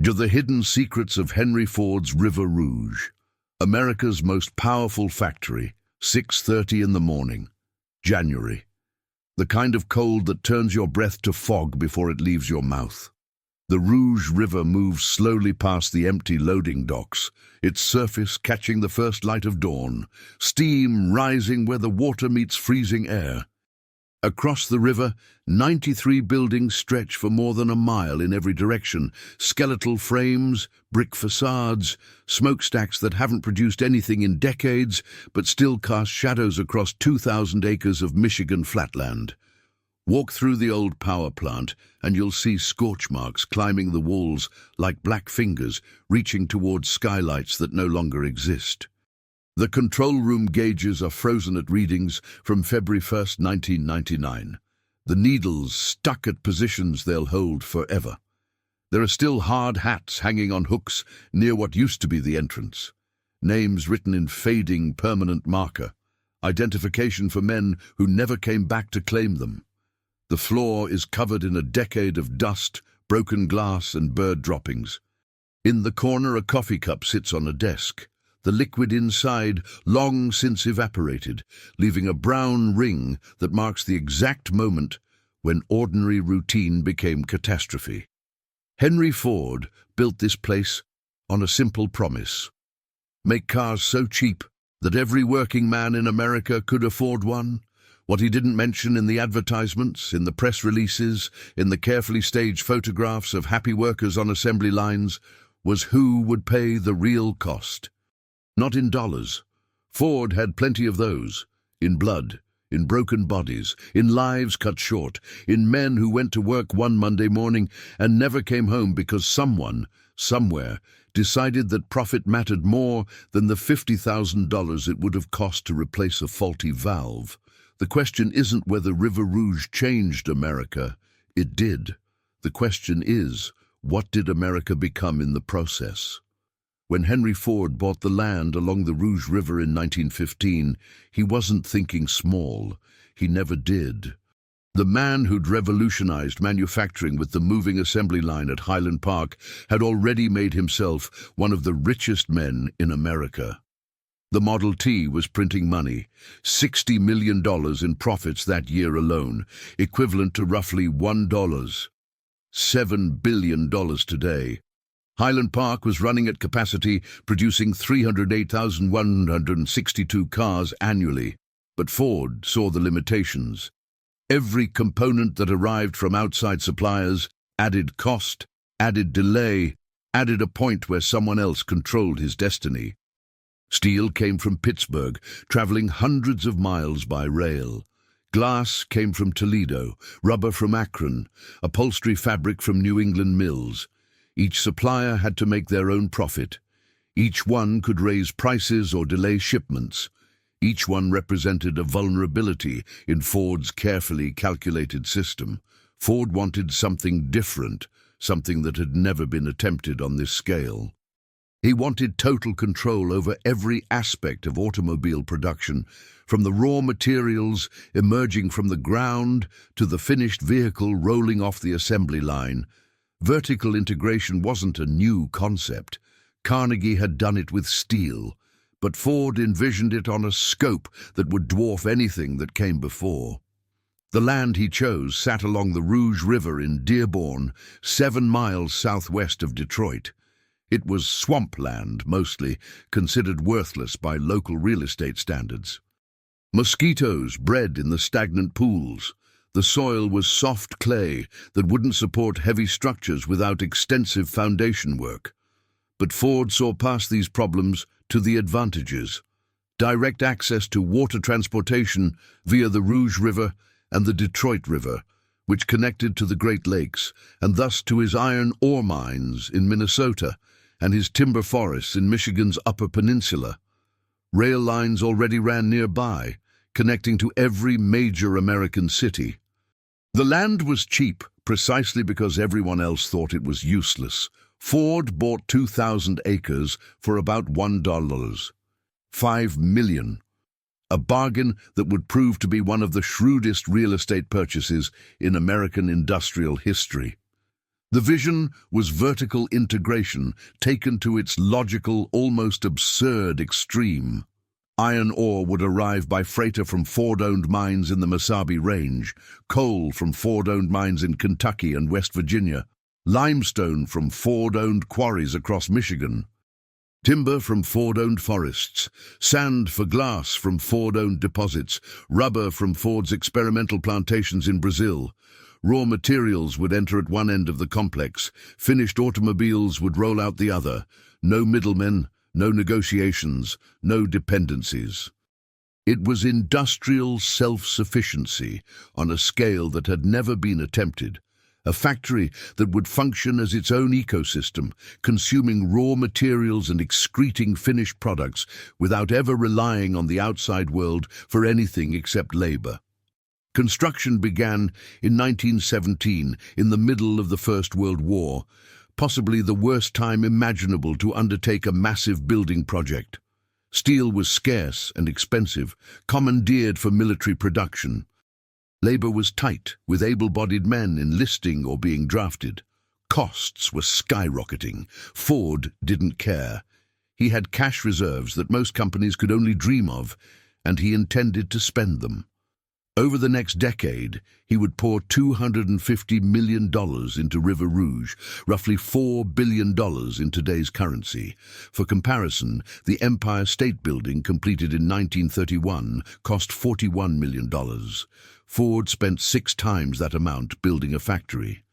To the hidden secrets of Henry Ford's River Rouge, America's most powerful factory, 6:30 in the morning, January. The kind of cold that turns your breath to fog before it leaves your mouth. The Rouge River moves slowly past the empty loading docks, its surface catching the first light of dawn, steam rising where the water meets freezing air. Across the river, 93 buildings stretch for more than a mile in every direction. Skeletal frames, brick facades, smokestacks that haven't produced anything in decades, but still cast shadows across 2,000 acres of Michigan flatland. Walk through the old power plant, and you'll see scorch marks climbing the walls like black fingers, reaching towards skylights that no longer exist. The control room gauges are frozen at readings from February 1st, 1999. The needles stuck at positions they'll hold forever. There are still hard hats hanging on hooks near what used to be the entrance. Names written in fading permanent marker. Identification for men who never came back to claim them. The floor is covered in a decade of dust, broken glass and bird droppings. In the corner, a coffee cup sits on a desk. The liquid inside long since evaporated, leaving a brown ring that marks the exact moment when ordinary routine became catastrophe. Henry Ford built this place on a simple promise: make cars so cheap that every working man in America could afford one. What he didn't mention in the advertisements, in the press releases, in the carefully staged photographs of happy workers on assembly lines, was who would pay the real cost. Not in dollars. Ford had plenty of those. In blood, in broken bodies, in lives cut short, in men who went to work one Monday morning and never came home because someone, somewhere, decided that profit mattered more than the $50,000 it would have cost to replace a faulty valve. The question isn't whether River Rouge changed America. It did. The question is, what did America become in the process? When Henry Ford bought the land along the Rouge River in 1915, he wasn't thinking small. He never did. The man who'd revolutionized manufacturing with the moving assembly line at Highland Park had already made himself one of the richest men in America. The Model T was printing money, $60 million in profits that year alone, equivalent to roughly $1. $7 billion today. Highland Park was running at capacity, producing 308,162 cars annually. But Ford saw the limitations. Every component that arrived from outside suppliers added cost, added delay, added a point where someone else controlled his destiny. Steel came from Pittsburgh, traveling hundreds of miles by rail. Glass came from Toledo, rubber from Akron, upholstery fabric from New England mills. Each supplier had to make their own profit. Each one could raise prices or delay shipments. Each one represented a vulnerability in Ford's carefully calculated system. Ford wanted something different, something that had never been attempted on this scale. He wanted total control over every aspect of automobile production, from the raw materials emerging from the ground to the finished vehicle rolling off the assembly line. Vertical integration wasn't a new concept. Carnegie had done it with steel, but Ford envisioned it on a scope that would dwarf anything that came before. The land he chose sat along the Rouge River in Dearborn, 7 miles southwest of Detroit. It was swampland, mostly, considered worthless by local real estate standards. Mosquitoes bred in the stagnant pools. The soil was soft clay that wouldn't support heavy structures without extensive foundation work. But Ford saw past these problems to the advantages: direct access to water transportation via the Rouge River and the Detroit River, which connected to the Great Lakes, and thus to his iron ore mines in Minnesota and his timber forests in Michigan's Upper Peninsula. Rail lines already ran nearby, connecting to every major American city. The land was cheap precisely because everyone else thought it was useless. Ford bought 2,000 acres for about $1. $5 million. A bargain that would prove to be one of the shrewdest real estate purchases in American industrial history. The vision was vertical integration taken to its logical, almost absurd extreme. Iron ore would arrive by freighter from Ford-owned mines in the Mesabi Range, coal from Ford-owned mines in Kentucky and West Virginia, limestone from Ford-owned quarries across Michigan, timber from Ford-owned forests, sand for glass from Ford-owned deposits, rubber from Ford's experimental plantations in Brazil. Raw materials would enter at one end of the complex, finished automobiles would roll out the other. No middlemen, no negotiations, no dependencies. It was industrial self-sufficiency on a scale that had never been attempted. A factory that would function as its own ecosystem, consuming raw materials and excreting finished products without ever relying on the outside world for anything except labor. Construction began in 1917, in the middle of the First World War, possibly the worst time imaginable to undertake a massive building project. Steel was scarce and expensive, commandeered for military production. Labor was tight, with able-bodied men enlisting or being drafted. Costs were skyrocketing. Ford didn't care. He had cash reserves that most companies could only dream of, and he intended to spend them. Over the next decade, he would pour $250 million into River Rouge, roughly $4 billion in today's currency. For comparison, the Empire State Building, completed in 1931, cost $41 million. Ford spent 6 times that amount building a factory.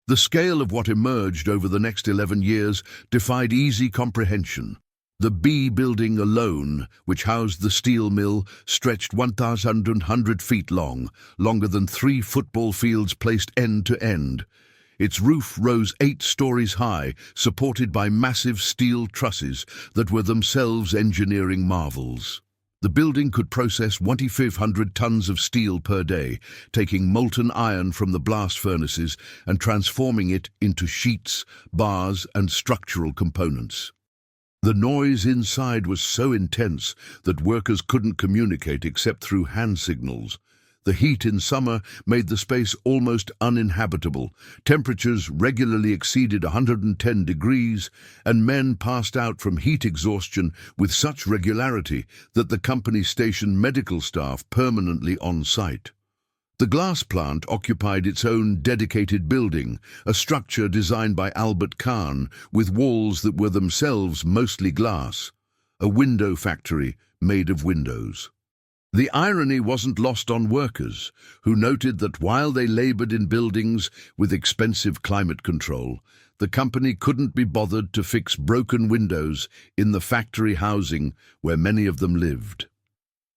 The scale of what emerged over the next 11 years defied easy comprehension. The B building alone, which housed the steel mill, stretched 1,100 feet long, longer than 3 football fields placed end to end. Its roof rose 8 stories high, supported by massive steel trusses that were themselves engineering marvels. The building could process 2,500 tons of steel per day, taking molten iron from the blast furnaces and transforming it into sheets, bars, and structural components. The noise inside was so intense that workers couldn't communicate except through hand signals. The heat in summer made the space almost uninhabitable. Temperatures regularly exceeded 110 degrees, and men passed out from heat exhaustion with such regularity that the company stationed medical staff permanently on site. The glass plant occupied its own dedicated building, a structure designed by Albert Kahn, with walls that were themselves mostly glass, a window factory made of windows. The irony wasn't lost on workers, who noted that while they labored in buildings with expensive climate control, the company couldn't be bothered to fix broken windows in the factory housing where many of them lived.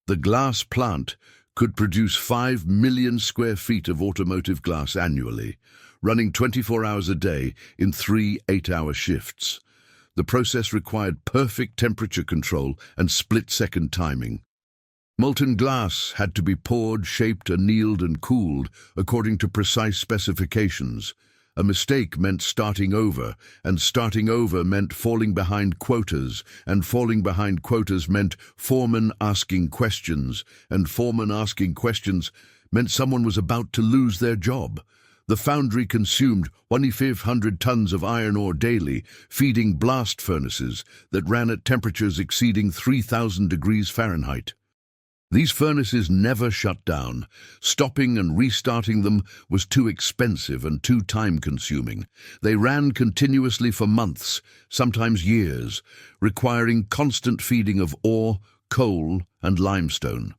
The glass plant could produce 5 million square feet of automotive glass annually, running 24 hours a day in 3 8-hour shifts. The process required perfect temperature control and split-second timing. Molten glass had to be poured, shaped, annealed, and cooled according to precise specifications. A mistake meant starting over, and starting over meant falling behind quotas, and falling behind quotas meant foremen asking questions, and foremen asking questions meant someone was about to lose their job. The foundry consumed 2,500 tons of iron ore daily, feeding blast furnaces that ran at temperatures exceeding 3,000 degrees Fahrenheit. These furnaces never shut down. Stopping and restarting them was too expensive and too time-consuming. They ran continuously for months, sometimes years, requiring constant feeding of ore, coal, and limestone.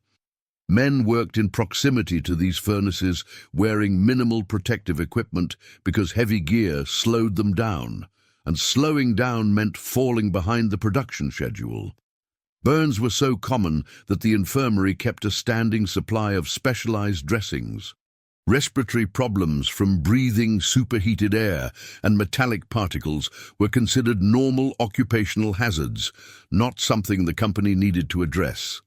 Men worked in proximity to these furnaces, wearing minimal protective equipment because heavy gear slowed them down, and slowing down meant falling behind the production schedule. Burns were so common that the infirmary kept a standing supply of specialized dressings. Respiratory problems from breathing superheated air and metallic particles were considered normal occupational hazards, not something the company needed to address.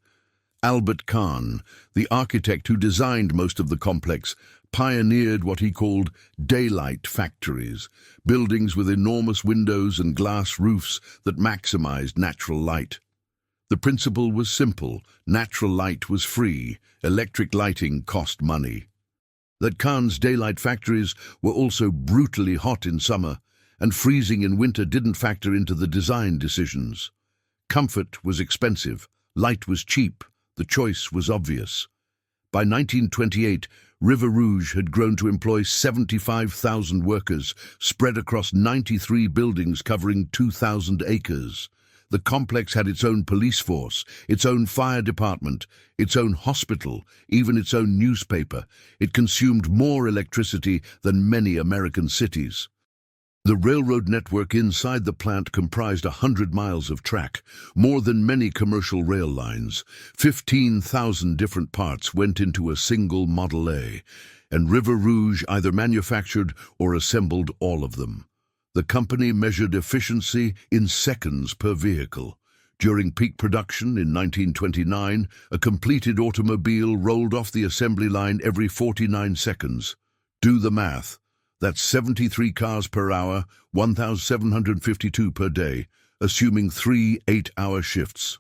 Albert Kahn, the architect who designed most of the complex, pioneered what he called daylight factories, buildings with enormous windows and glass roofs that maximized natural light. The principle was simple: natural light was free, electric lighting cost money. that Cairns' daylight factories were also brutally hot in summer, and freezing in winter didn't factor into the design decisions. Comfort was expensive, light was cheap, the choice was obvious. By 1928, River Rouge had grown to employ 75,000 workers, spread across 93 buildings covering 2,000 acres. The complex had its own police force, its own fire department, its own hospital, even its own newspaper. It consumed more electricity than many American cities. The railroad network inside the plant comprised 100 miles of track, more than many commercial rail lines. 15,000 different parts went into a single Model A, and River Rouge either manufactured or assembled all of them. The company measured efficiency in seconds per vehicle. During peak production in 1929, a completed automobile rolled off the assembly line every 49 seconds. Do the math. That's 73 cars per hour, 1,752 per day, assuming 3 8-hour shifts.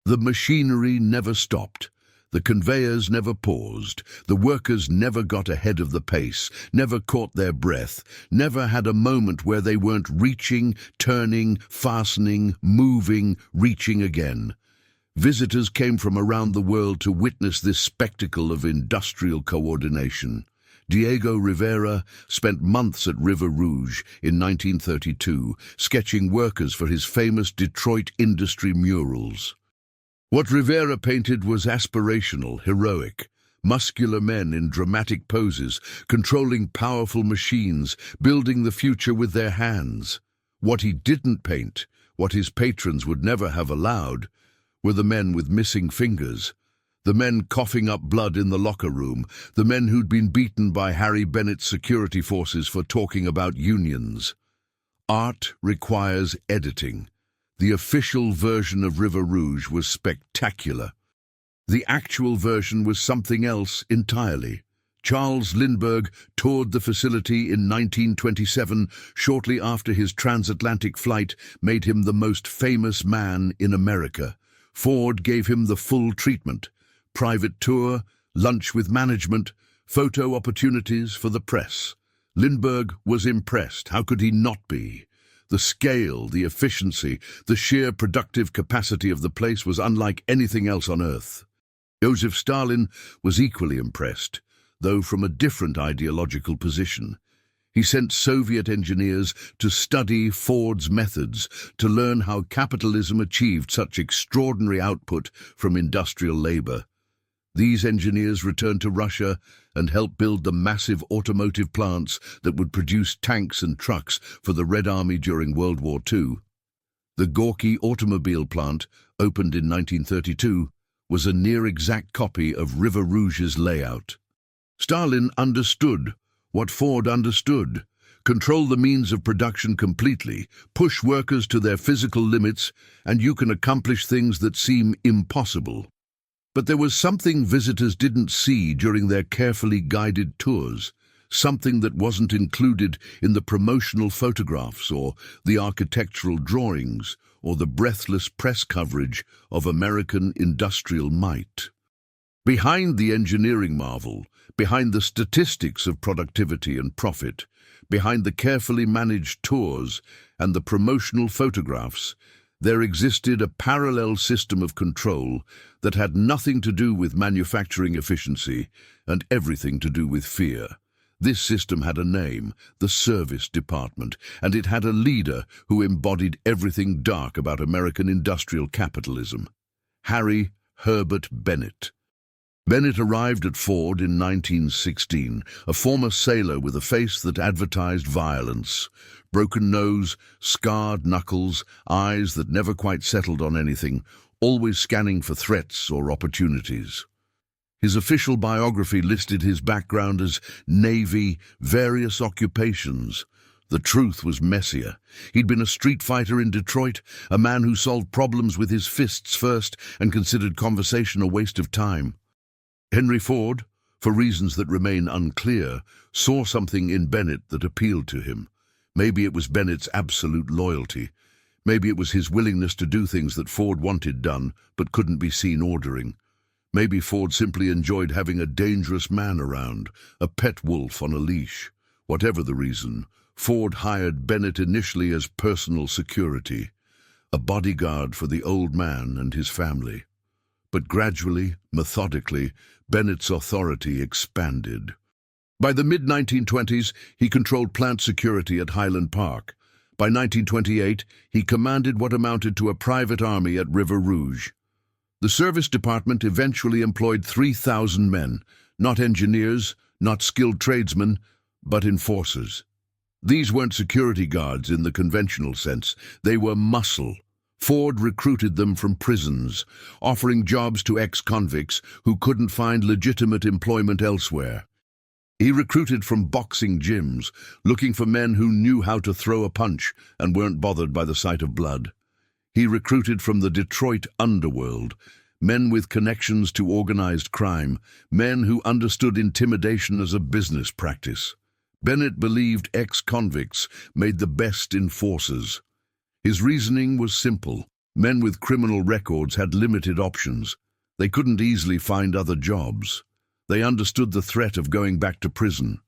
The machinery never stopped. The conveyors never paused. The workers never got ahead of the pace, never caught their breath, never had a moment where they weren't reaching, turning, fastening, moving, reaching again. Visitors came from around the world to witness this spectacle of industrial coordination. Diego Rivera spent months at River Rouge in 1932, sketching workers for his famous Detroit industry murals. What Rivera painted was aspirational, heroic, muscular men in dramatic poses, controlling powerful machines, building the future with their hands. What he didn't paint, what his patrons would never have allowed, were the men with missing fingers. The men coughing up blood in the locker room, the men who'd been beaten by Harry Bennett's security forces for talking about unions. Art requires editing. The official version of River Rouge was spectacular. The actual version was something else entirely. Charles Lindbergh toured the facility in 1927, shortly after his transatlantic flight made him the most famous man in America. Ford gave him the full treatment. Private tour, lunch with management, photo opportunities for the press. Lindbergh was impressed. How could he not be? The scale, the efficiency, the sheer productive capacity of the place was unlike anything else on Earth. Joseph Stalin was equally impressed, though from a different ideological position. He sent Soviet engineers to study Ford's methods, to learn how capitalism achieved such extraordinary output from industrial labor. These engineers returned to Russia and helped build the massive automotive plants that would produce tanks and trucks for the Red Army during World War II. The Gorky automobile plant, opened in 1932, was a near-exact copy of River Rouge's layout. Stalin understood what Ford understood: control the means of production completely, push workers to their physical limits, and you can accomplish things that seem impossible. But there was something visitors didn't see during their carefully guided tours, something that wasn't included in the promotional photographs or the architectural drawings or the breathless press coverage of American industrial might. Behind the engineering marvel, behind the statistics of productivity and profit, behind the carefully managed tours and the promotional photographs, there existed a parallel system of control that had nothing to do with manufacturing efficiency and everything to do with fear. This system had a name, the Service Department, and it had a leader who embodied everything dark about American industrial capitalism: Harry Herbert Bennett. Bennett arrived at Ford in 1916, a former sailor with a face that advertised violence. Broken nose, scarred knuckles, eyes that never quite settled on anything, always scanning for threats or opportunities. His official biography listed his background as Navy, various occupations. The truth was messier. He'd been a street fighter in Detroit, a man who solved problems with his fists first and considered conversation a waste of time. Henry Ford, for reasons that remain unclear, saw something in Bennett that appealed to him. Maybe it was Bennett's absolute loyalty. Maybe it was his willingness to do things that Ford wanted done but couldn't be seen ordering. Maybe Ford simply enjoyed having a dangerous man around, a pet wolf on a leash. Whatever the reason, Ford hired Bennett initially as personal security, a bodyguard for the old man and his family. But gradually, methodically, Bennett's authority expanded. By the mid-1920s, he controlled plant security at Highland Park. By 1928, he commanded what amounted to a private army at River Rouge. The service department eventually employed 3,000 men, not engineers, not skilled tradesmen, but enforcers. These weren't security guards in the conventional sense. They were muscle. Ford recruited them from prisons, offering jobs to ex-convicts who couldn't find legitimate employment elsewhere. He recruited from boxing gyms, looking for men who knew how to throw a punch and weren't bothered by the sight of blood. He recruited from the Detroit underworld, men with connections to organized crime, men who understood intimidation as a business practice. Bennett believed ex-convicts made the best enforcers. His reasoning was simple. Men with criminal records had limited options. They couldn't easily find other jobs. They understood the threat of going back to prison.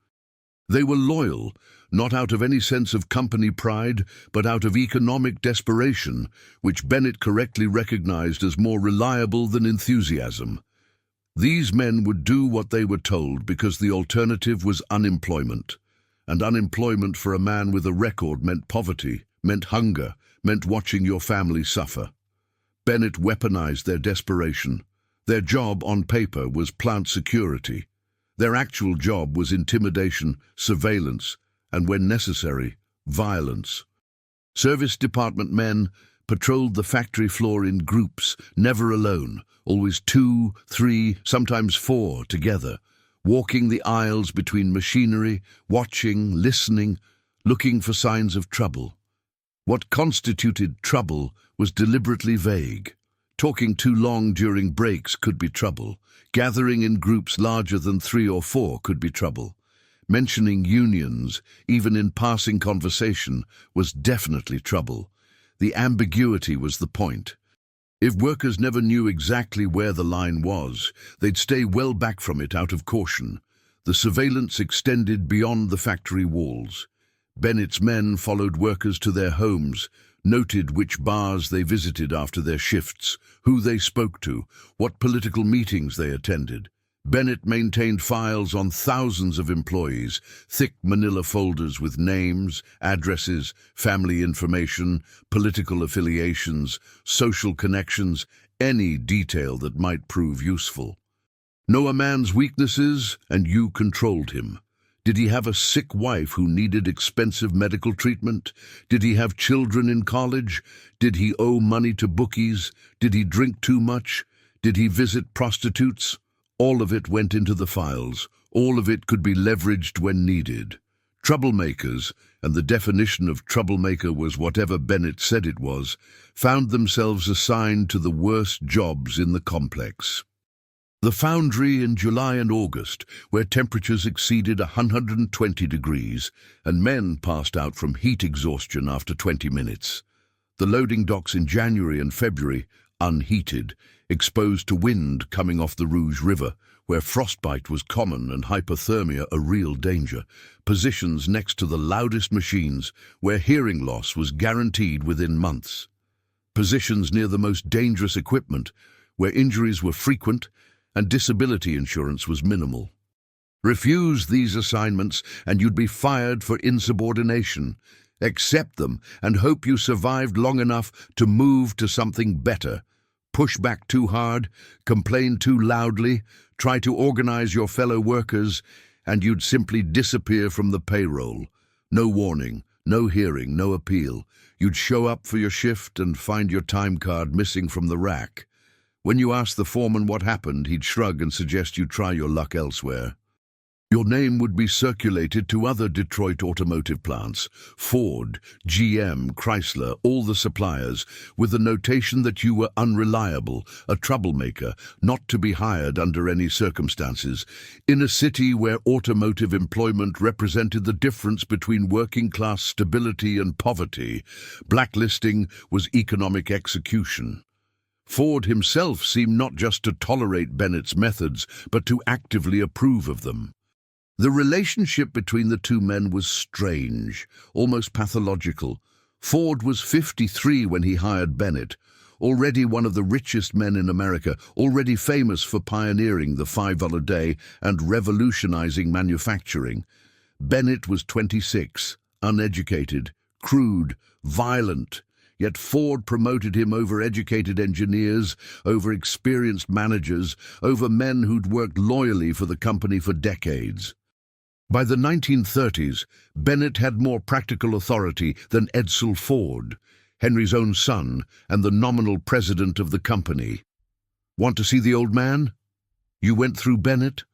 They were loyal, not out of any sense of company pride, but out of economic desperation, which Bennett correctly recognized as more reliable than enthusiasm. These men would do what they were told because the alternative was unemployment. And unemployment for a man with a record meant poverty, meant hunger, meant watching your family suffer. Bennett weaponized their desperation. Their job on paper was plant security. Their actual job was intimidation, surveillance, and when necessary, violence. Service department men patrolled the factory floor in groups, never alone, always 2, 3, sometimes 4 together, walking the aisles between machinery, watching, listening, looking for signs of trouble. What constituted trouble was deliberately vague. Talking too long during breaks could be trouble. Gathering in groups larger than 3 or 4 could be trouble. Mentioning unions, even in passing conversation, was definitely trouble. The ambiguity was the point. If workers never knew exactly where the line was, they'd stay well back from it out of caution. The surveillance extended beyond the factory walls. Bennett's men followed workers to their homes, noted which bars they visited after their shifts, who they spoke to, what political meetings they attended. Bennett maintained files on thousands of employees, thick manila folders with names, addresses, family information, political affiliations, social connections, any detail that might prove useful. Know a man's weaknesses, and you controlled him. Did he have a sick wife who needed expensive medical treatment? Did he have children in college? Did he owe money to bookies? Did he drink too much? Did he visit prostitutes? All of it went into the files. All of it could be leveraged when needed. Troublemakers, and the definition of troublemaker was whatever Bennett said it was, found themselves assigned to the worst jobs in the complex. The foundry in July and August, where temperatures exceeded 120 degrees, and men passed out from heat exhaustion after 20 minutes. The loading docks in January and February, unheated, exposed to wind coming off the Rouge River, where frostbite was common and hypothermia a real danger. Positions next to the loudest machines, where hearing loss was guaranteed within months. Positions near the most dangerous equipment, where injuries were frequent and disability insurance was minimal. Refuse these assignments and you'd be fired for insubordination. Accept them and hope you survived long enough to move to something better. Push back too hard, complain too loudly, try to organize your fellow workers, and you'd simply disappear from the payroll. No warning, no hearing, no appeal. You'd show up for your shift and find your time card missing from the rack. When you asked the foreman what happened, he'd shrug and suggest you try your luck elsewhere. Your name would be circulated to other Detroit automotive plants, Ford, GM, Chrysler, all the suppliers, with the notation that you were unreliable, a troublemaker, not to be hired under any circumstances. In a city where automotive employment represented the difference between working-class stability and poverty, blacklisting was economic execution. Ford himself seemed not just to tolerate Bennett's methods, but to actively approve of them. The relationship between the two men was strange, almost pathological. Ford was 53 when he hired Bennett, already one of the richest men in America, already famous for pioneering the $5 day and revolutionizing manufacturing. Bennett was 26, uneducated, crude, violent, yet Ford promoted him over educated engineers, over experienced managers, over men who'd worked loyally for the company for decades. By the 1930s, Bennett had more practical authority than Edsel Ford, Henry's own son and the nominal president of the company. Want to see the old man? You went through Bennett?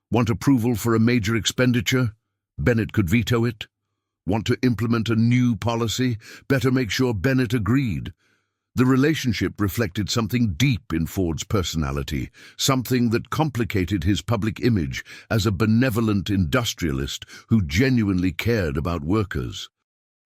Want approval for a major expenditure? Bennett could veto it. Want to implement a new policy? Better make sure Bennett agreed. The relationship reflected something deep in Ford's personality, something that complicated his public image as a benevolent industrialist who genuinely cared about workers.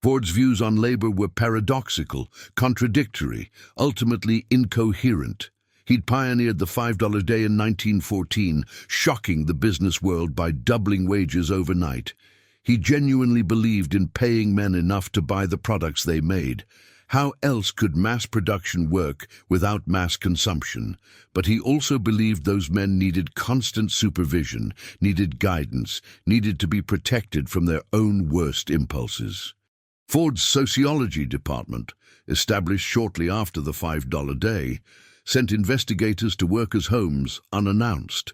Ford's views on labor were paradoxical, contradictory, ultimately incoherent. He'd pioneered the $5 day in 1914, shocking the business world by doubling wages overnight. He genuinely believed in paying men enough to buy the products they made. How else could mass production work without mass consumption? But he also believed those men needed constant supervision, needed guidance, needed to be protected from their own worst impulses. Ford's sociology department, established shortly after the $5 day, sent investigators to workers' homes unannounced.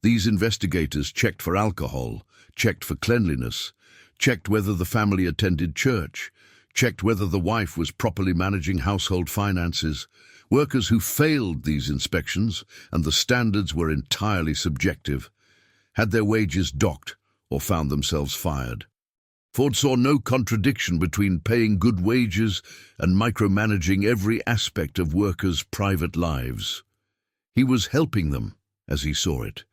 These investigators checked for alcohol, checked for cleanliness, checked whether the family attended church, checked whether the wife was properly managing household finances. Workers who failed these inspections, and the standards were entirely subjective, had their wages docked or found themselves fired. Ford saw no contradiction between paying good wages and micromanaging every aspect of workers' private lives. He was helping them, as he saw it.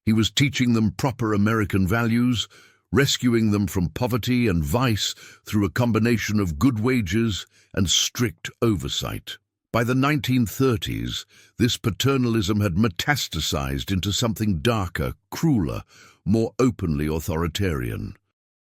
He was teaching them proper American values, rescuing them from poverty and vice through a combination of good wages and strict oversight. By the 1930s, this paternalism had metastasized into something darker, crueler, more openly authoritarian.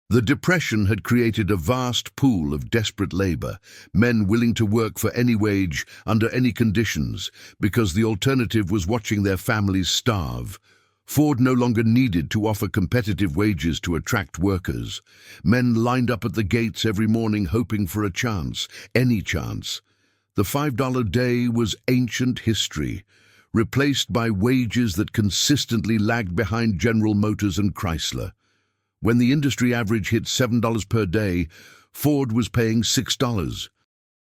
The Depression had created a vast pool of desperate labor, men willing to work for any wage, under any conditions, because the alternative was watching their families starve. Ford no longer needed to offer competitive wages to attract workers. Men lined up at the gates every morning hoping for a chance, any chance. The $5 day was ancient history, replaced by wages that consistently lagged behind General Motors and Chrysler. When the industry average hit $7 per day, Ford was paying $6.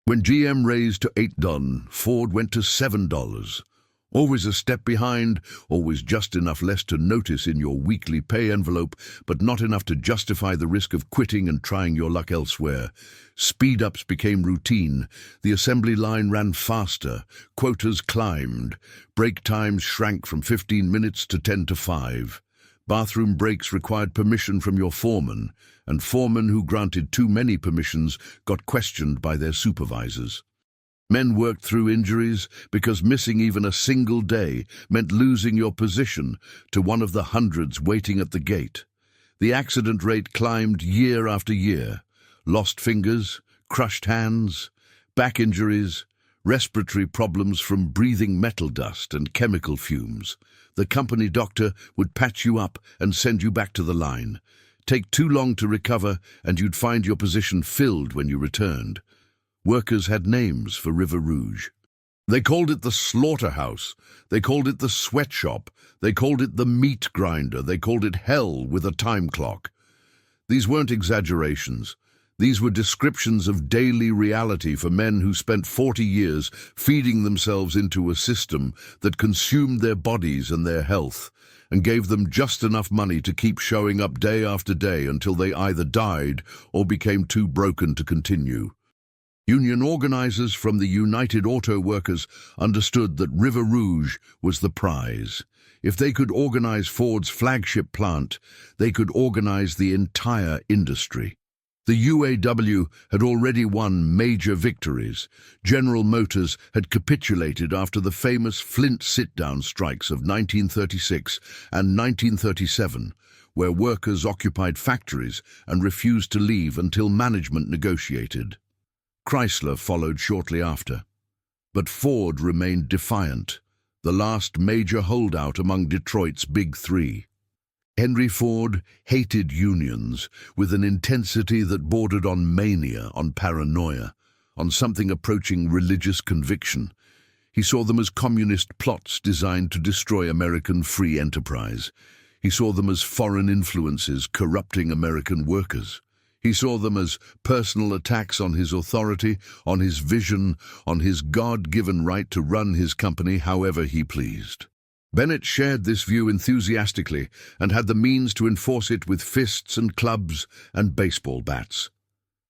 When GM raised to $8, Ford went to $7. Always a step behind, always just enough less to notice in your weekly pay envelope, but not enough to justify the risk of quitting and trying your luck elsewhere. Speed-ups became routine. The assembly line ran faster. Quotas climbed. Break times shrank from 15 minutes to 10 to 5. Bathroom breaks required permission from your foreman, and foremen who granted too many permissions got questioned by their supervisors. Men worked through injuries because missing even a single day meant losing your position to one of the hundreds waiting at the gate. The accident rate climbed year after year. Lost fingers, crushed hands, back injuries, respiratory problems from breathing metal dust and chemical fumes. The company doctor would patch you up and send you back to the line. Take too long to recover and you'd find your position filled when you returned. Workers had names for River Rouge. They called it the slaughterhouse. They called it the sweatshop. They called it the meat grinder. They called it hell with a time clock. These weren't exaggerations. These were descriptions of daily reality for men who spent 40 years feeding themselves into a system that consumed their bodies and their health, and gave them just enough money to keep showing up day after day until they either died or became too broken to continue. Union organizers from the United Auto Workers understood that River Rouge was the prize. If they could organize Ford's flagship plant, they could organize the entire industry. The UAW had already won major victories. General Motors had capitulated after the famous Flint sit-down strikes of 1936 and 1937, where workers occupied factories and refused to leave until management negotiated. Chrysler followed shortly after. But Ford remained defiant, the last major holdout among Detroit's Big Three. Henry Ford hated unions with an intensity that bordered on mania, on paranoia, on something approaching religious conviction. He saw them as communist plots designed to destroy American free enterprise. He saw them as foreign influences corrupting American workers. He saw them as personal attacks on his authority, on his vision, on his God-given right to run his company however he pleased. Bennett shared this view enthusiastically and had the means to enforce it with fists and clubs and baseball bats.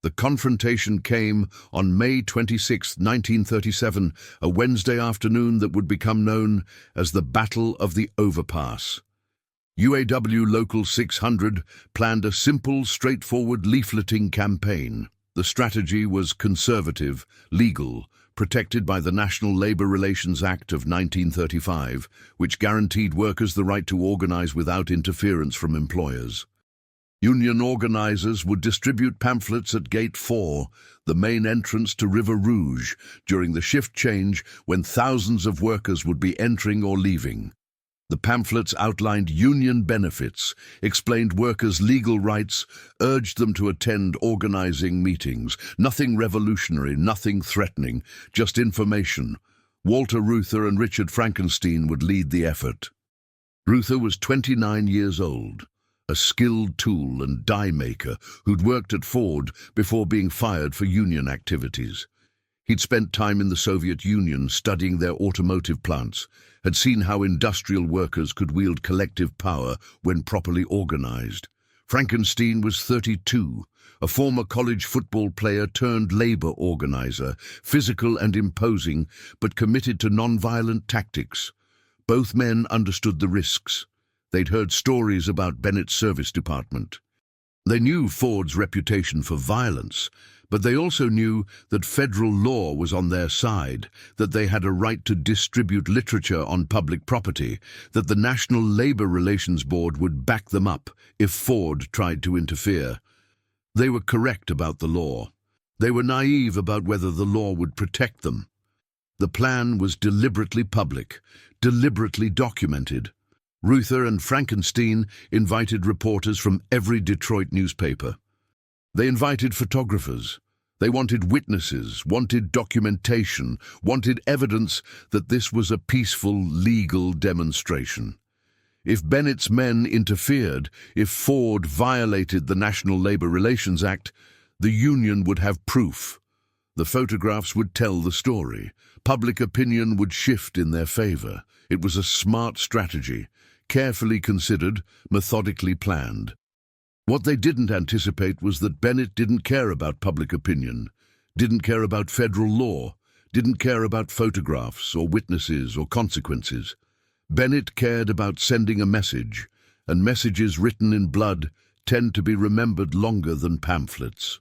The confrontation came on May 26, 1937, a Wednesday afternoon that would become known as the Battle of the Overpass. UAW Local 600 planned a simple, straightforward leafleting campaign. The strategy was conservative, legal, protected by the National Labor Relations Act of 1935, which guaranteed workers the right to organize without interference from employers. Union organizers would distribute pamphlets at Gate 4, the main entrance to River Rouge, during the shift change when thousands of workers would be entering or leaving. The pamphlets outlined union benefits, explained workers' legal rights, urged them to attend organizing meetings. Nothing revolutionary, nothing threatening, just information. Walter Reuther and Richard Frankenstein would lead the effort. Reuther was 29 years old, a skilled tool and die maker who'd worked at Ford before being fired for union activities. He'd spent time in the Soviet Union studying their automotive plants, had seen how industrial workers could wield collective power when properly organized. Frankenstein was 32, a former college football player turned labor organizer, physical and imposing, but committed to nonviolent tactics. Both men understood the risks. They'd heard stories about Bennett's service department. They knew Ford's reputation for violence, but they also knew that federal law was on their side, that they had a right to distribute literature on public property, that the National Labor Relations Board would back them up if Ford tried to interfere. They were correct about the law. They were naive about whether the law would protect them. The plan was deliberately public, deliberately documented. Reuther and Frankenstein invited reporters from every Detroit newspaper. They invited photographers. They wanted witnesses, wanted documentation, wanted evidence that this was a peaceful, legal demonstration. If Bennett's men interfered, if Ford violated the National Labor Relations Act, the union would have proof. The photographs would tell the story. Public opinion would shift in their favor. It was a smart strategy, carefully considered, methodically planned. What they didn't anticipate was that Bennett didn't care about public opinion, didn't care about federal law, didn't care about photographs or witnesses or consequences. Bennett cared about sending a message, and messages written in blood tend to be remembered longer than pamphlets.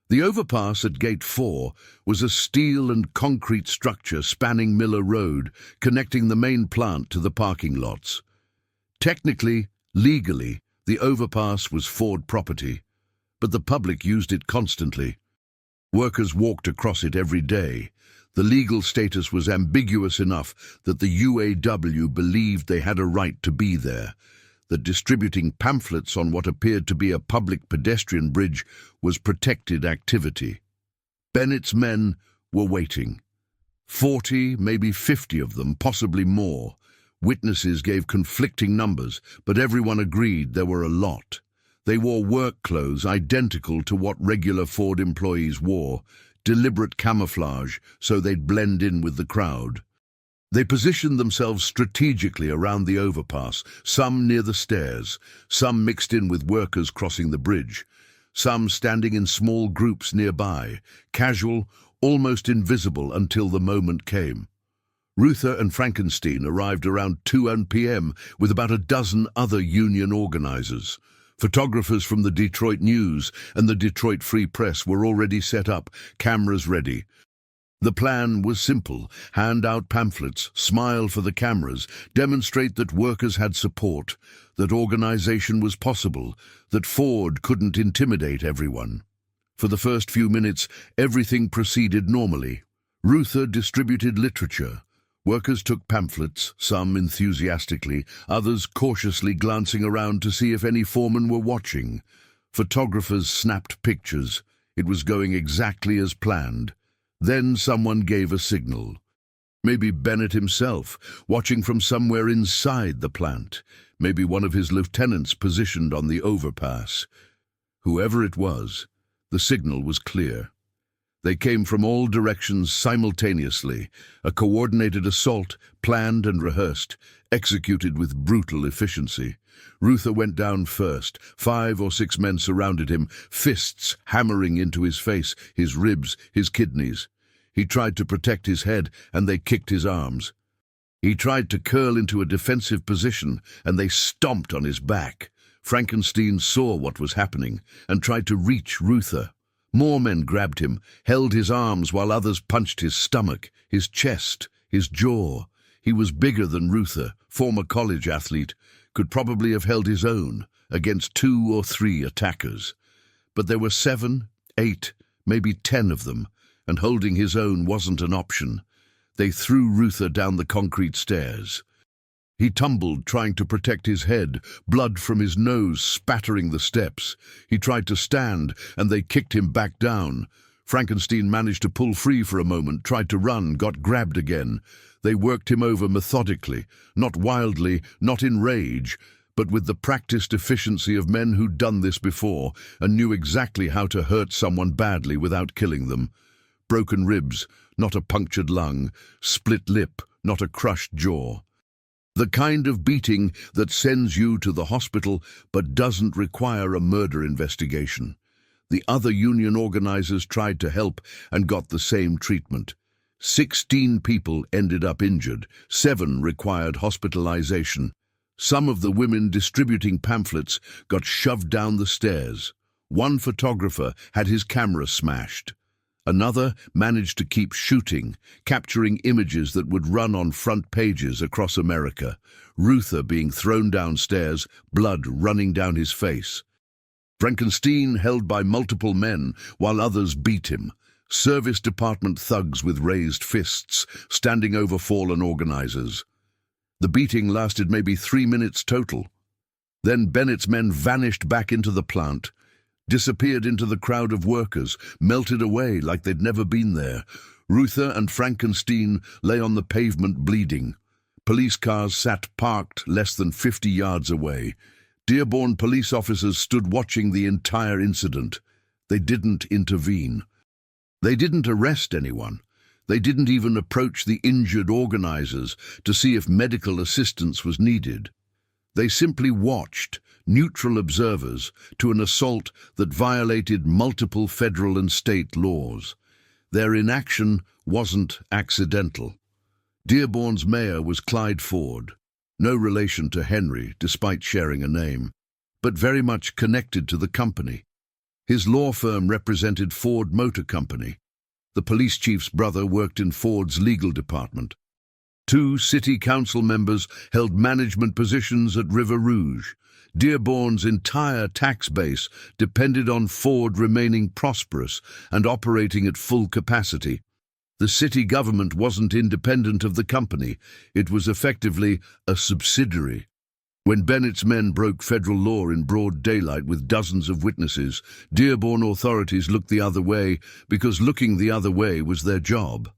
The overpass at Gate 4 was a steel and concrete structure spanning Miller Road, connecting the main plant to the parking lots. Technically, legally, the overpass was Ford property, but the public used it constantly. Workers walked across it every day. The legal status was ambiguous enough that the UAW believed they had a right to be there, that distributing pamphlets on what appeared to be a public pedestrian bridge was protected activity. Bennett's men were waiting. 40, maybe 50 of them, possibly more. Witnesses gave conflicting numbers, but everyone agreed there were a lot. They wore work clothes identical to what regular Ford employees wore, deliberate camouflage so they'd blend in with the crowd. They positioned themselves strategically around the overpass, some near the stairs, some mixed in with workers crossing the bridge, some standing in small groups nearby, casual, almost invisible until the moment came. Reuther and Frankenstein arrived around 2 p.m. with about a dozen other union organizers. Photographers from the Detroit News and the Detroit Free Press were already set up, cameras ready. The plan was simple: hand out pamphlets, smile for the cameras, demonstrate that workers had support, that organization was possible, that Ford couldn't intimidate everyone. For the first few minutes, everything proceeded normally. Reuther distributed literature. Workers took pamphlets, some enthusiastically, others cautiously glancing around to see if any foremen were watching. Photographers snapped pictures. It was going exactly as planned. Then someone gave a signal. Maybe Bennett himself, watching from somewhere inside the plant. Maybe one of his lieutenants positioned on the overpass. Whoever it was, the signal was clear. They came from all directions simultaneously, a coordinated assault, planned and rehearsed, executed with brutal efficiency. Reuther went down first. 5 or 6 men surrounded him, fists hammering into his face, his ribs, his kidneys. He tried to protect his head, and they kicked his arms. He tried to curl into a defensive position, and they stomped on his back. Frankenstein saw what was happening and tried to reach Reuther. More men grabbed him, held his arms while others punched his stomach, his chest, his jaw. He was bigger than Reuther, former college athlete, could probably have held his own against 2 or 3 attackers. But there were 7, 8, maybe 10 of them, and holding his own wasn't an option. They threw Reuther down the concrete stairs. He tumbled, trying to protect his head, blood from his nose spattering the steps. He tried to stand, and they kicked him back down. Frankenstein managed to pull free for a moment, tried to run, got grabbed again. They worked him over methodically, not wildly, not in rage, but with the practiced efficiency of men who'd done this before and knew exactly how to hurt someone badly without killing them. Broken ribs, not a punctured lung. Split lip, not a crushed jaw. The kind of beating that sends you to the hospital but doesn't require a murder investigation. The other union organizers tried to help and got the same treatment. 16 people ended up injured. 7 required hospitalization. Some of the women distributing pamphlets got shoved down the stairs. One photographer had his camera smashed. Another managed to keep shooting, capturing images that would run on front pages across America. Reuther being thrown downstairs, blood running down his face. Frankenstein held by multiple men while others beat him. Service department thugs with raised fists, standing over fallen organizers. The beating lasted maybe 3 minutes total. Then Bennett's men vanished back into the plant, disappeared into the crowd of workers, melted away like they'd never been there. Reuther and Frankenstein lay on the pavement bleeding. Police cars sat parked less than 50 yards away. Dearborn police officers stood watching the entire incident. They didn't intervene. They didn't arrest anyone. They didn't even approach the injured organizers to see if medical assistance was needed. They simply watched, neutral observers, to an assault that violated multiple federal and state laws. Their inaction wasn't accidental. Dearborn's mayor was Clyde Ford, no relation to Henry despite sharing a name, but very much connected to the company. His law firm represented Ford Motor Company. The police chief's brother worked in Ford's legal department. 2 city council members held management positions at River Rouge. Dearborn's entire tax base depended on Ford remaining prosperous and operating at full capacity. The city government wasn't independent of the company. It was effectively a subsidiary. When Bennett's men broke federal law in broad daylight with dozens of witnesses, Dearborn authorities looked the other way because looking the other way was their job.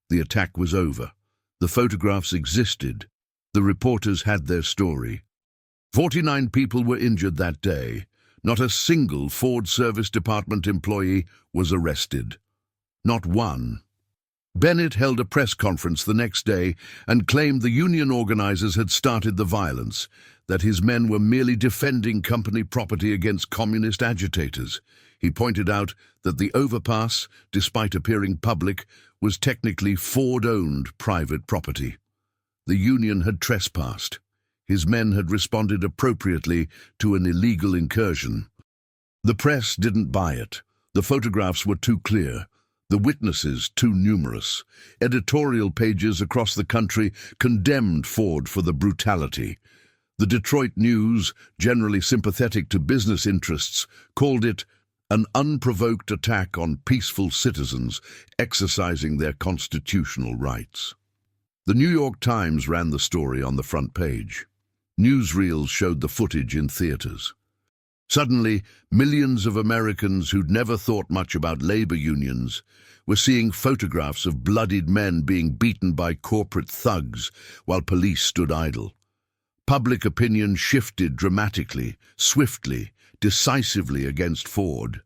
The attack was over. The photographs existed. The reporters had their story. 49 people were injured that day. Not a single Ford Service Department employee was arrested. Not one. Bennett held a press conference the next day and claimed the union organizers had started the violence, that his men were merely defending company property against communist agitators. He pointed out that the overpass, despite appearing public, was technically Ford-owned private property. The union had trespassed. His men had responded appropriately to an illegal incursion. The press didn't buy it. The photographs were too clear, the witnesses too numerous. Editorial pages across the country condemned Ford for the brutality. The Detroit News, generally sympathetic to business interests, called it an unprovoked attack on peaceful citizens exercising their constitutional rights. The New York Times ran the story on the front page. Newsreels showed the footage in theaters. Suddenly, millions of Americans who'd never thought much about labor unions were seeing photographs of bloodied men being beaten by corporate thugs while police stood idle. Public opinion shifted dramatically, swiftly, decisively against Ford.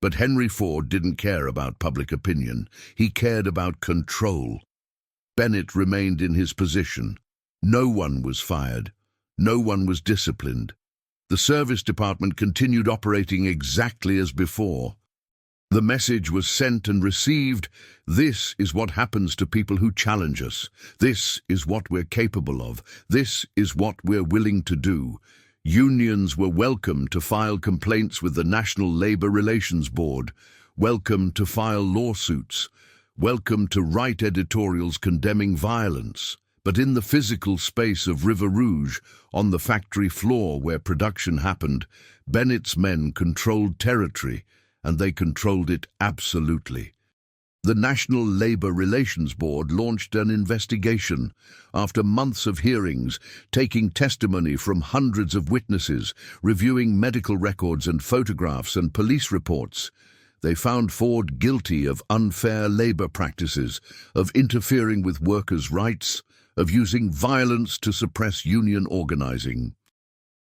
But Henry Ford didn't care about public opinion. He cared about control. Bennett remained in his position. No one was fired. No one was disciplined. The service department continued operating exactly as before. The message was sent and received. This is what happens to people who challenge us. This is what we're capable of. This is what we're willing to do. Unions were welcome to file complaints with the National Labor Relations Board, welcome to file lawsuits, welcome to write editorials condemning violence. But in the physical space of River Rouge, on the factory floor where production happened, Bennett's men controlled territory, and they controlled it absolutely. The National Labor Relations Board launched an investigation. After months of hearings, taking testimony from hundreds of witnesses, reviewing medical records and photographs and police reports, they found Ford guilty of unfair labor practices, of interfering with workers' rights, of using violence to suppress union organizing.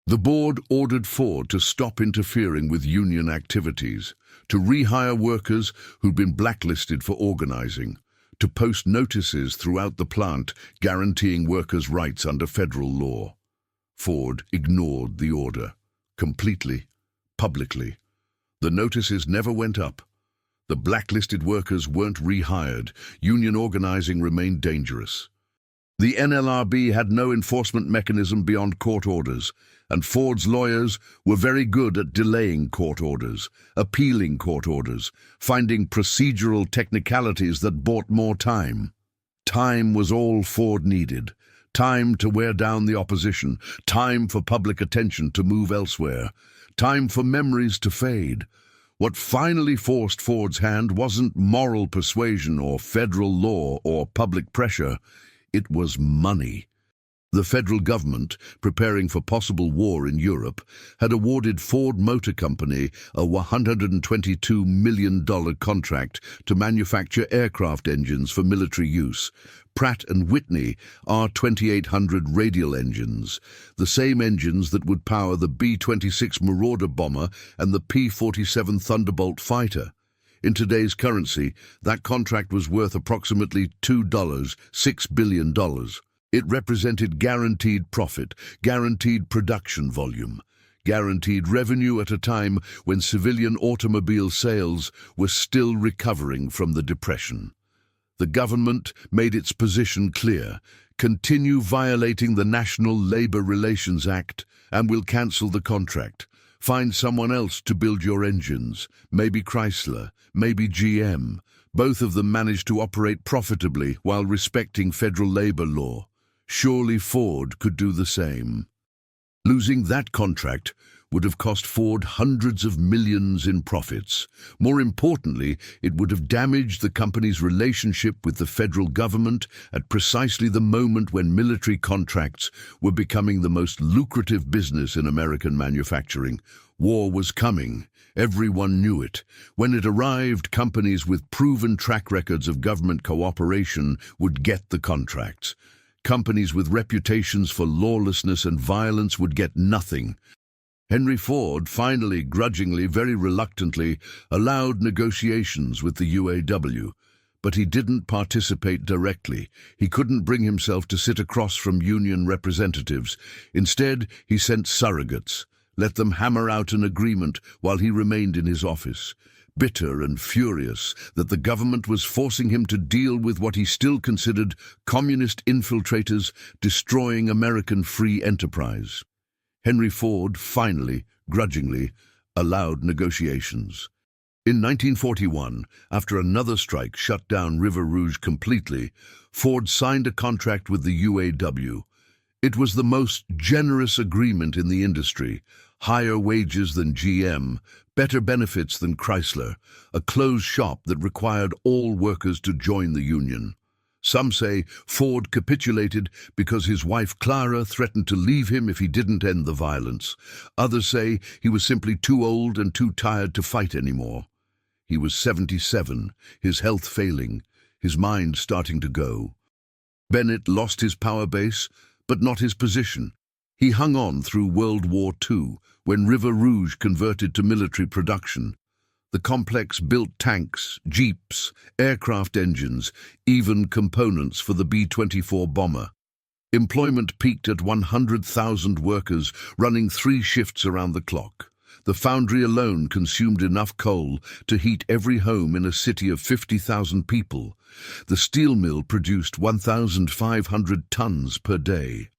The board ordered Ford to stop interfering with union activities, to rehire workers who'd been blacklisted for organizing, to post notices throughout the plant guaranteeing workers' rights under federal law. Ford ignored the order, completely, publicly. The notices never went up. The blacklisted workers weren't rehired. Union organizing remained dangerous. The NLRB had no enforcement mechanism beyond court orders, and Ford's lawyers were very good at delaying court orders, appealing court orders, finding procedural technicalities that bought more time. Time was all Ford needed. Time to wear down the opposition. Time for public attention to move elsewhere. Time for memories to fade. What finally forced Ford's hand wasn't moral persuasion or federal law or public pressure. It was money. The federal government, preparing for possible war in Europe, had awarded Ford Motor Company a $122 million contract to manufacture aircraft engines for military use. Pratt & Whitney R2800 radial engines, the same engines that would power the B-26 Marauder bomber and the P-47 Thunderbolt fighter. In today's currency, that contract was worth approximately $6 billion. It represented guaranteed profit, guaranteed production volume, guaranteed revenue at a time when civilian automobile sales were still recovering from the Depression. The government made its position clear: continue violating the National Labor Relations Act and we'll cancel the contract. Find someone else to build your engines, maybe Chrysler, maybe GM. Both of them managed to operate profitably while respecting federal labor law. Surely Ford could do the same. Losing that contract would have cost Ford hundreds of millions in profits. More importantly, it would have damaged the company's relationship with the federal government at precisely the moment when military contracts were becoming the most lucrative business in American manufacturing. War was coming. Everyone knew it. When it arrived, companies with proven track records of government cooperation would get the contracts. Companies with reputations for lawlessness and violence would get nothing. Henry Ford finally, grudgingly, very reluctantly, allowed negotiations with the UAW, but he didn't participate directly. He couldn't bring himself to sit across from union representatives. Instead, he sent surrogates, let them hammer out an agreement while he remained in his office. bitter and furious that the government was forcing him to deal with what he still considered communist infiltrators destroying American free enterprise. Henry Ford finally, grudgingly, allowed negotiations. In 1941, after another strike shut down River Rouge completely, Ford signed a contract with the UAW. It was the most generous agreement in the industry: higher wages than GM, better benefits than Chrysler, a closed shop that required all workers to join the union. Some say Ford capitulated because his wife Clara threatened to leave him if he didn't end the violence. Others say he was simply too old and too tired to fight anymore. He was 77, his health failing, his mind starting to go. Bennett lost his power base, but not his position. He hung on through World War II, when River Rouge converted to military production. The complex built tanks, jeeps, aircraft engines, even components for the B-24 bomber. Employment peaked at 100,000 workers, running 3 shifts around the clock. The foundry alone consumed enough coal to heat every home in a city of 50,000 people. The steel mill produced 1,500 tons per day.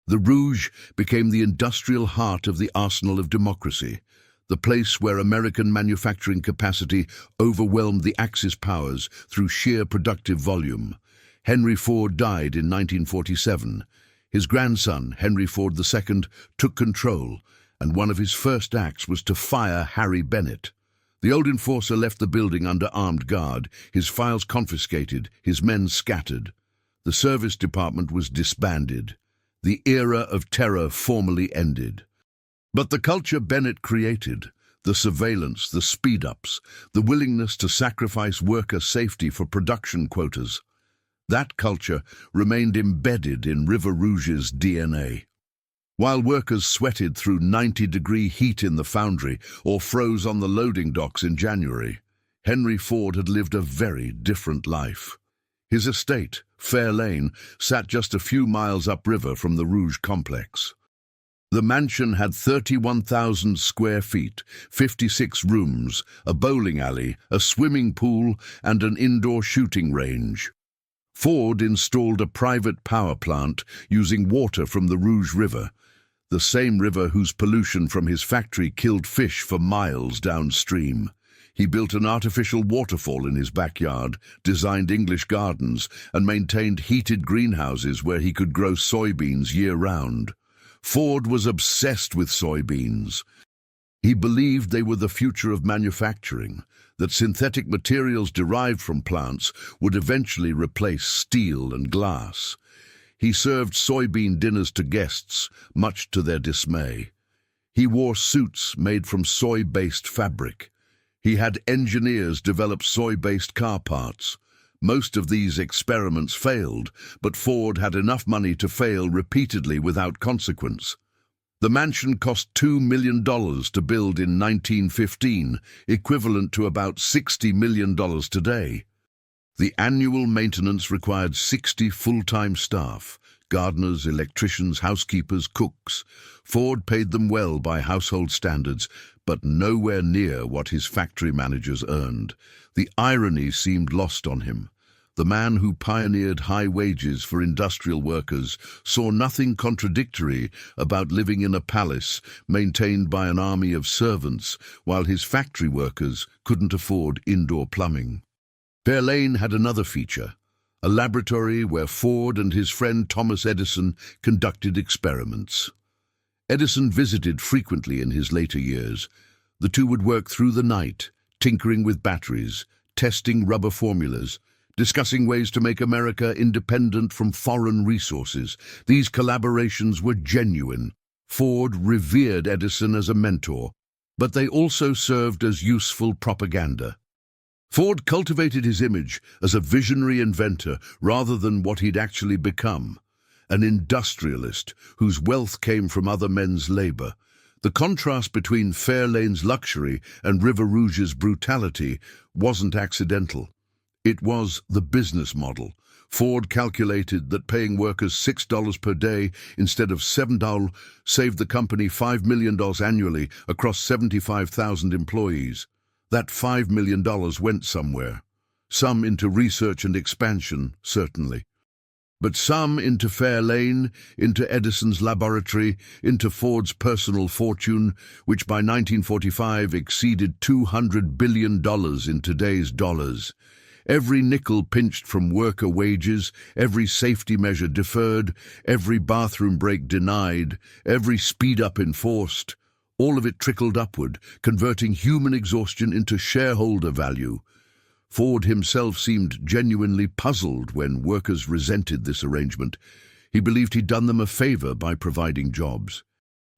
The Rouge became the industrial heart of the arsenal of democracy, the place where American manufacturing capacity overwhelmed the Axis powers through sheer productive volume. Henry Ford died in 1947. His grandson, Henry Ford II, took control, and one of his first acts was to fire Harry Bennett. The old enforcer left the building under armed guard, his files confiscated, his men scattered. The service department was disbanded. The era of terror formally ended. But the culture Bennett created, the surveillance, the speed-ups, the willingness to sacrifice worker safety for production quotas, that culture remained embedded in River Rouge's DNA. While workers sweated through 90-degree heat in the foundry or froze on the loading docks in January, Henry Ford had lived a very different life. His estate, Fair Lane, sat just a few miles upriver from the Rouge complex. The mansion had 31,000 square feet, 56 rooms, a bowling alley, a swimming pool, and an indoor shooting range. Ford installed a private power plant using water from the Rouge River, the same river whose pollution from his factory killed fish for miles downstream. He built an artificial waterfall in his backyard, designed English gardens, and maintained heated greenhouses where he could grow soybeans year-round. Ford was obsessed with soybeans. He believed they were the future of manufacturing, that synthetic materials derived from plants would eventually replace steel and glass. He served soybean dinners to guests, much to their dismay. He wore suits made from soy-based fabric. He had engineers develop soy-based car parts. Most of these experiments failed, but Ford had enough money to fail repeatedly without consequence. The mansion cost $2 million to build in 1915, equivalent to about $60 million today. The annual maintenance required 60 full-time staff, gardeners, electricians, housekeepers, cooks. Ford paid them well by household standards, but nowhere near what his factory managers earned. The irony seemed lost on him. The man who pioneered high wages for industrial workers saw nothing contradictory about living in a palace maintained by an army of servants, while his factory workers couldn't afford indoor plumbing. Fair Lane had another feature, a laboratory where Ford and his friend Thomas Edison conducted experiments. Edison visited frequently in his later years. The two would work through the night, tinkering with batteries, testing rubber formulas, discussing ways to make America independent from foreign resources. These collaborations were genuine. Ford revered Edison as a mentor, but they also served as useful propaganda. Ford cultivated his image as a visionary inventor rather than what he'd actually become, an industrialist whose wealth came from other men's labor. The contrast between Fair Lane's luxury and River Rouge's brutality wasn't accidental. It was the business model. Ford calculated that paying workers $6 per day instead of $7 saved the company $5 million annually across 75,000 employees. That $5 million went somewhere. Some into research and expansion, certainly. But some into Fairlane, into Edison's laboratory, into Ford's personal fortune, which by 1945 exceeded $200 billion in today's dollars. Every nickel pinched from worker wages, every safety measure deferred, every bathroom break denied, every speed-up enforced, all of it trickled upward, converting human exhaustion into shareholder value. Ford himself seemed genuinely puzzled when workers resented this arrangement. He believed he'd done them a favor by providing jobs.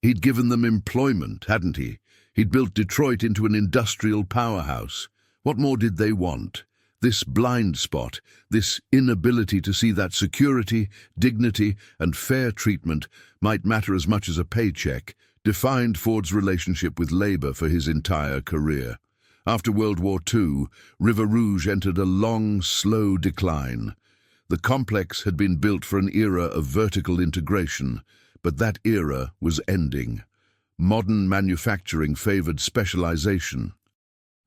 He'd given them employment, hadn't he? He'd built Detroit into an industrial powerhouse. What more did they want? This blind spot, this inability to see that security, dignity, and fair treatment might matter as much as a paycheck, defined Ford's relationship with labor for his entire career. After World War II, River Rouge entered a long, slow decline. The complex had been built for an era of vertical integration, but that era was ending. Modern manufacturing favored specialization.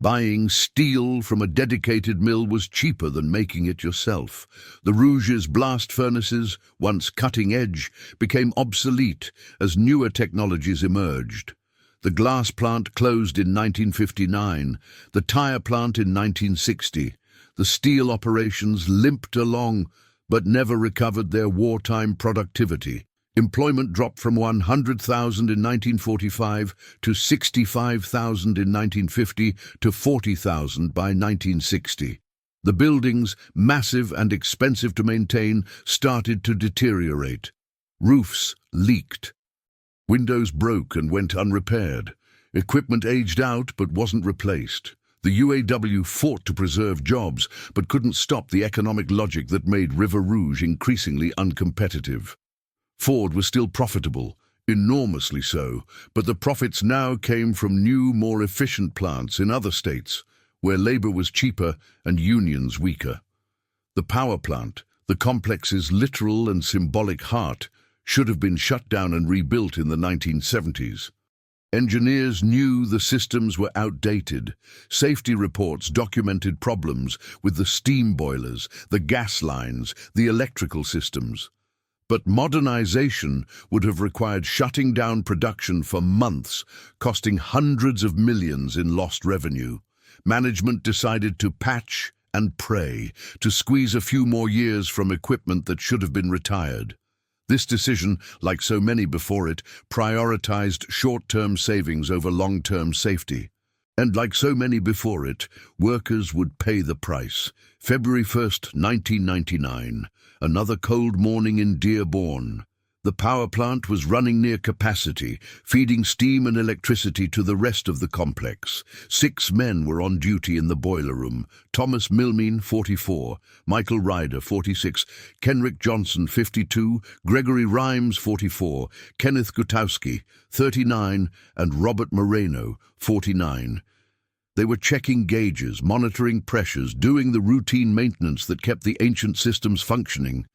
Buying steel from a dedicated mill was cheaper than making it yourself. The Rouge's blast furnaces, once cutting edge, became obsolete as newer technologies emerged. The glass plant closed in 1959, the tire plant in 1960. The steel operations limped along, but never recovered their wartime productivity. Employment dropped from 100,000 in 1945 to 65,000 in 1950 to 40,000 by 1960. The buildings, massive and expensive to maintain, started to deteriorate. Roofs leaked. Windows broke and went unrepaired. Equipment aged out but wasn't replaced. The UAW fought to preserve jobs but couldn't stop the economic logic that made River Rouge increasingly uncompetitive. Ford was still profitable, enormously so, but the profits now came from new, more efficient plants in other states, where labor was cheaper and unions weaker. The power plant, the complex's literal and symbolic heart, should have been shut down and rebuilt in the 1970s. Engineers knew the systems were outdated. Safety reports documented problems with the steam boilers, the gas lines, the electrical systems. But modernization would have required shutting down production for months, costing hundreds of millions in lost revenue. Management decided to patch and pray, to squeeze a few more years from equipment that should have been retired. This decision, like so many before it, prioritized short-term savings over long-term safety. And like so many before it, workers would pay the price. February 1st, 1999, another cold morning in Dearborn. The power plant was running near capacity, feeding steam and electricity to the rest of the complex. 6 men were on duty in the boiler room: Thomas Milmeen, 44, Michael Ryder, 46, Kenrick Johnson, 52, Gregory Rhymes, 44, Kenneth Gutowski, 39, and Robert Moreno, 49. They were checking gauges, monitoring pressures, doing the routine maintenance that kept the ancient systems functioning.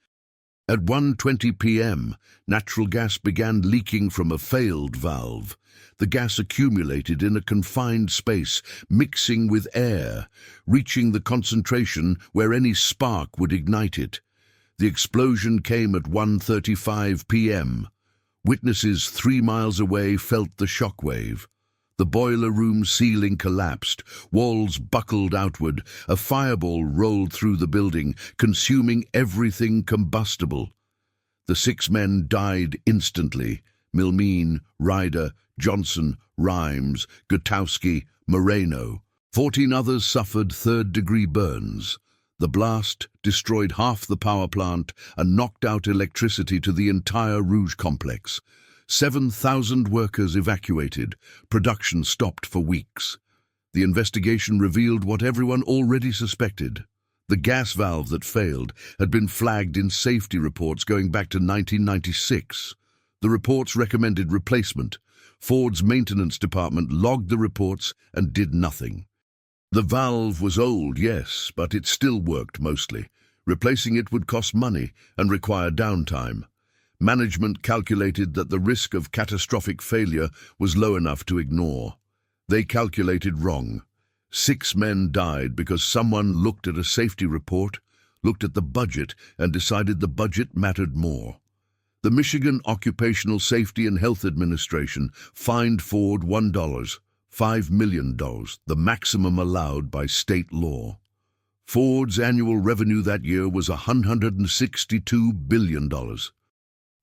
At 1:20 p.m., natural gas began leaking from a failed valve. The gas accumulated in a confined space, mixing with air, reaching the concentration where any spark would ignite it. The explosion came at 1:35 p.m. Witnesses 3 miles away felt the shockwave. The boiler room ceiling collapsed, walls buckled outward, a fireball rolled through the building, consuming everything combustible. The 6 men died instantly: Milmeen, Ryder, Johnson, Rhymes, Gutowski, Moreno. 14 others suffered third-degree burns. The blast destroyed half the power plant and knocked out electricity to the entire Rouge complex. 7,000 workers evacuated. Production stopped for weeks. The investigation revealed what everyone already suspected. The gas valve that failed had been flagged in safety reports going back to 1996. The reports recommended replacement. Ford's maintenance department logged the reports and did nothing. The valve was old, yes, but it still worked mostly. Replacing it would cost money and require downtime. Management calculated that the risk of catastrophic failure was low enough to ignore. They calculated wrong. 6 men died because someone looked at a safety report, looked at the budget, and decided the budget mattered more. The Michigan Occupational Safety and Health Administration fined Ford $5 million, the maximum allowed by state law. Ford's annual revenue that year was $162 billion.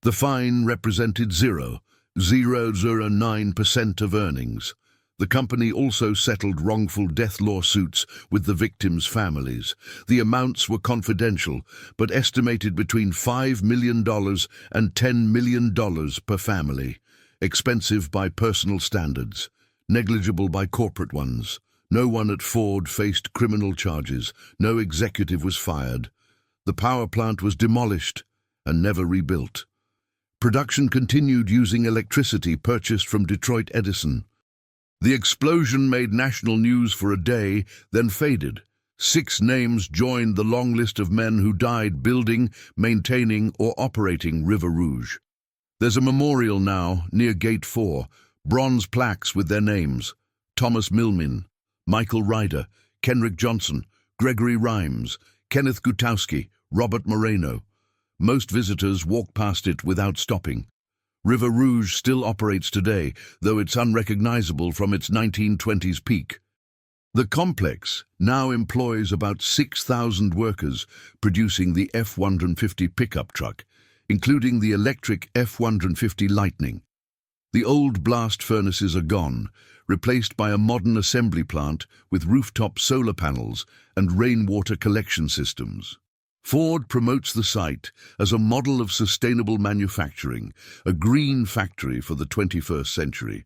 The fine represented 0.009% of earnings. The company also settled wrongful death lawsuits with the victims' families. The amounts were confidential, but estimated between $5 million and $10 million per family. Expensive by personal standards, negligible by corporate ones. No one at Ford faced criminal charges. No executive was fired. The power plant was demolished and never rebuilt. Production continued using electricity purchased from Detroit Edison. The explosion made national news for a day, then faded. 6 names joined the long list of men who died building, maintaining, or operating River Rouge. There's a memorial now near Gate 4, bronze plaques with their names: Thomas Millman, Michael Ryder, Kenrick Johnson, Gregory Rhymes, Kenneth Gutowski, Robert Moreno. Most visitors walk past it without stopping. River Rouge still operates today, though it's unrecognizable from its 1920s peak. The complex now employs about 6,000 workers, producing the F-150 pickup truck, including the electric F-150 Lightning. The old blast furnaces are gone, replaced by a modern assembly plant with rooftop solar panels and rainwater collection systems. Ford promotes the site as a model of sustainable manufacturing, a green factory for the 21st century.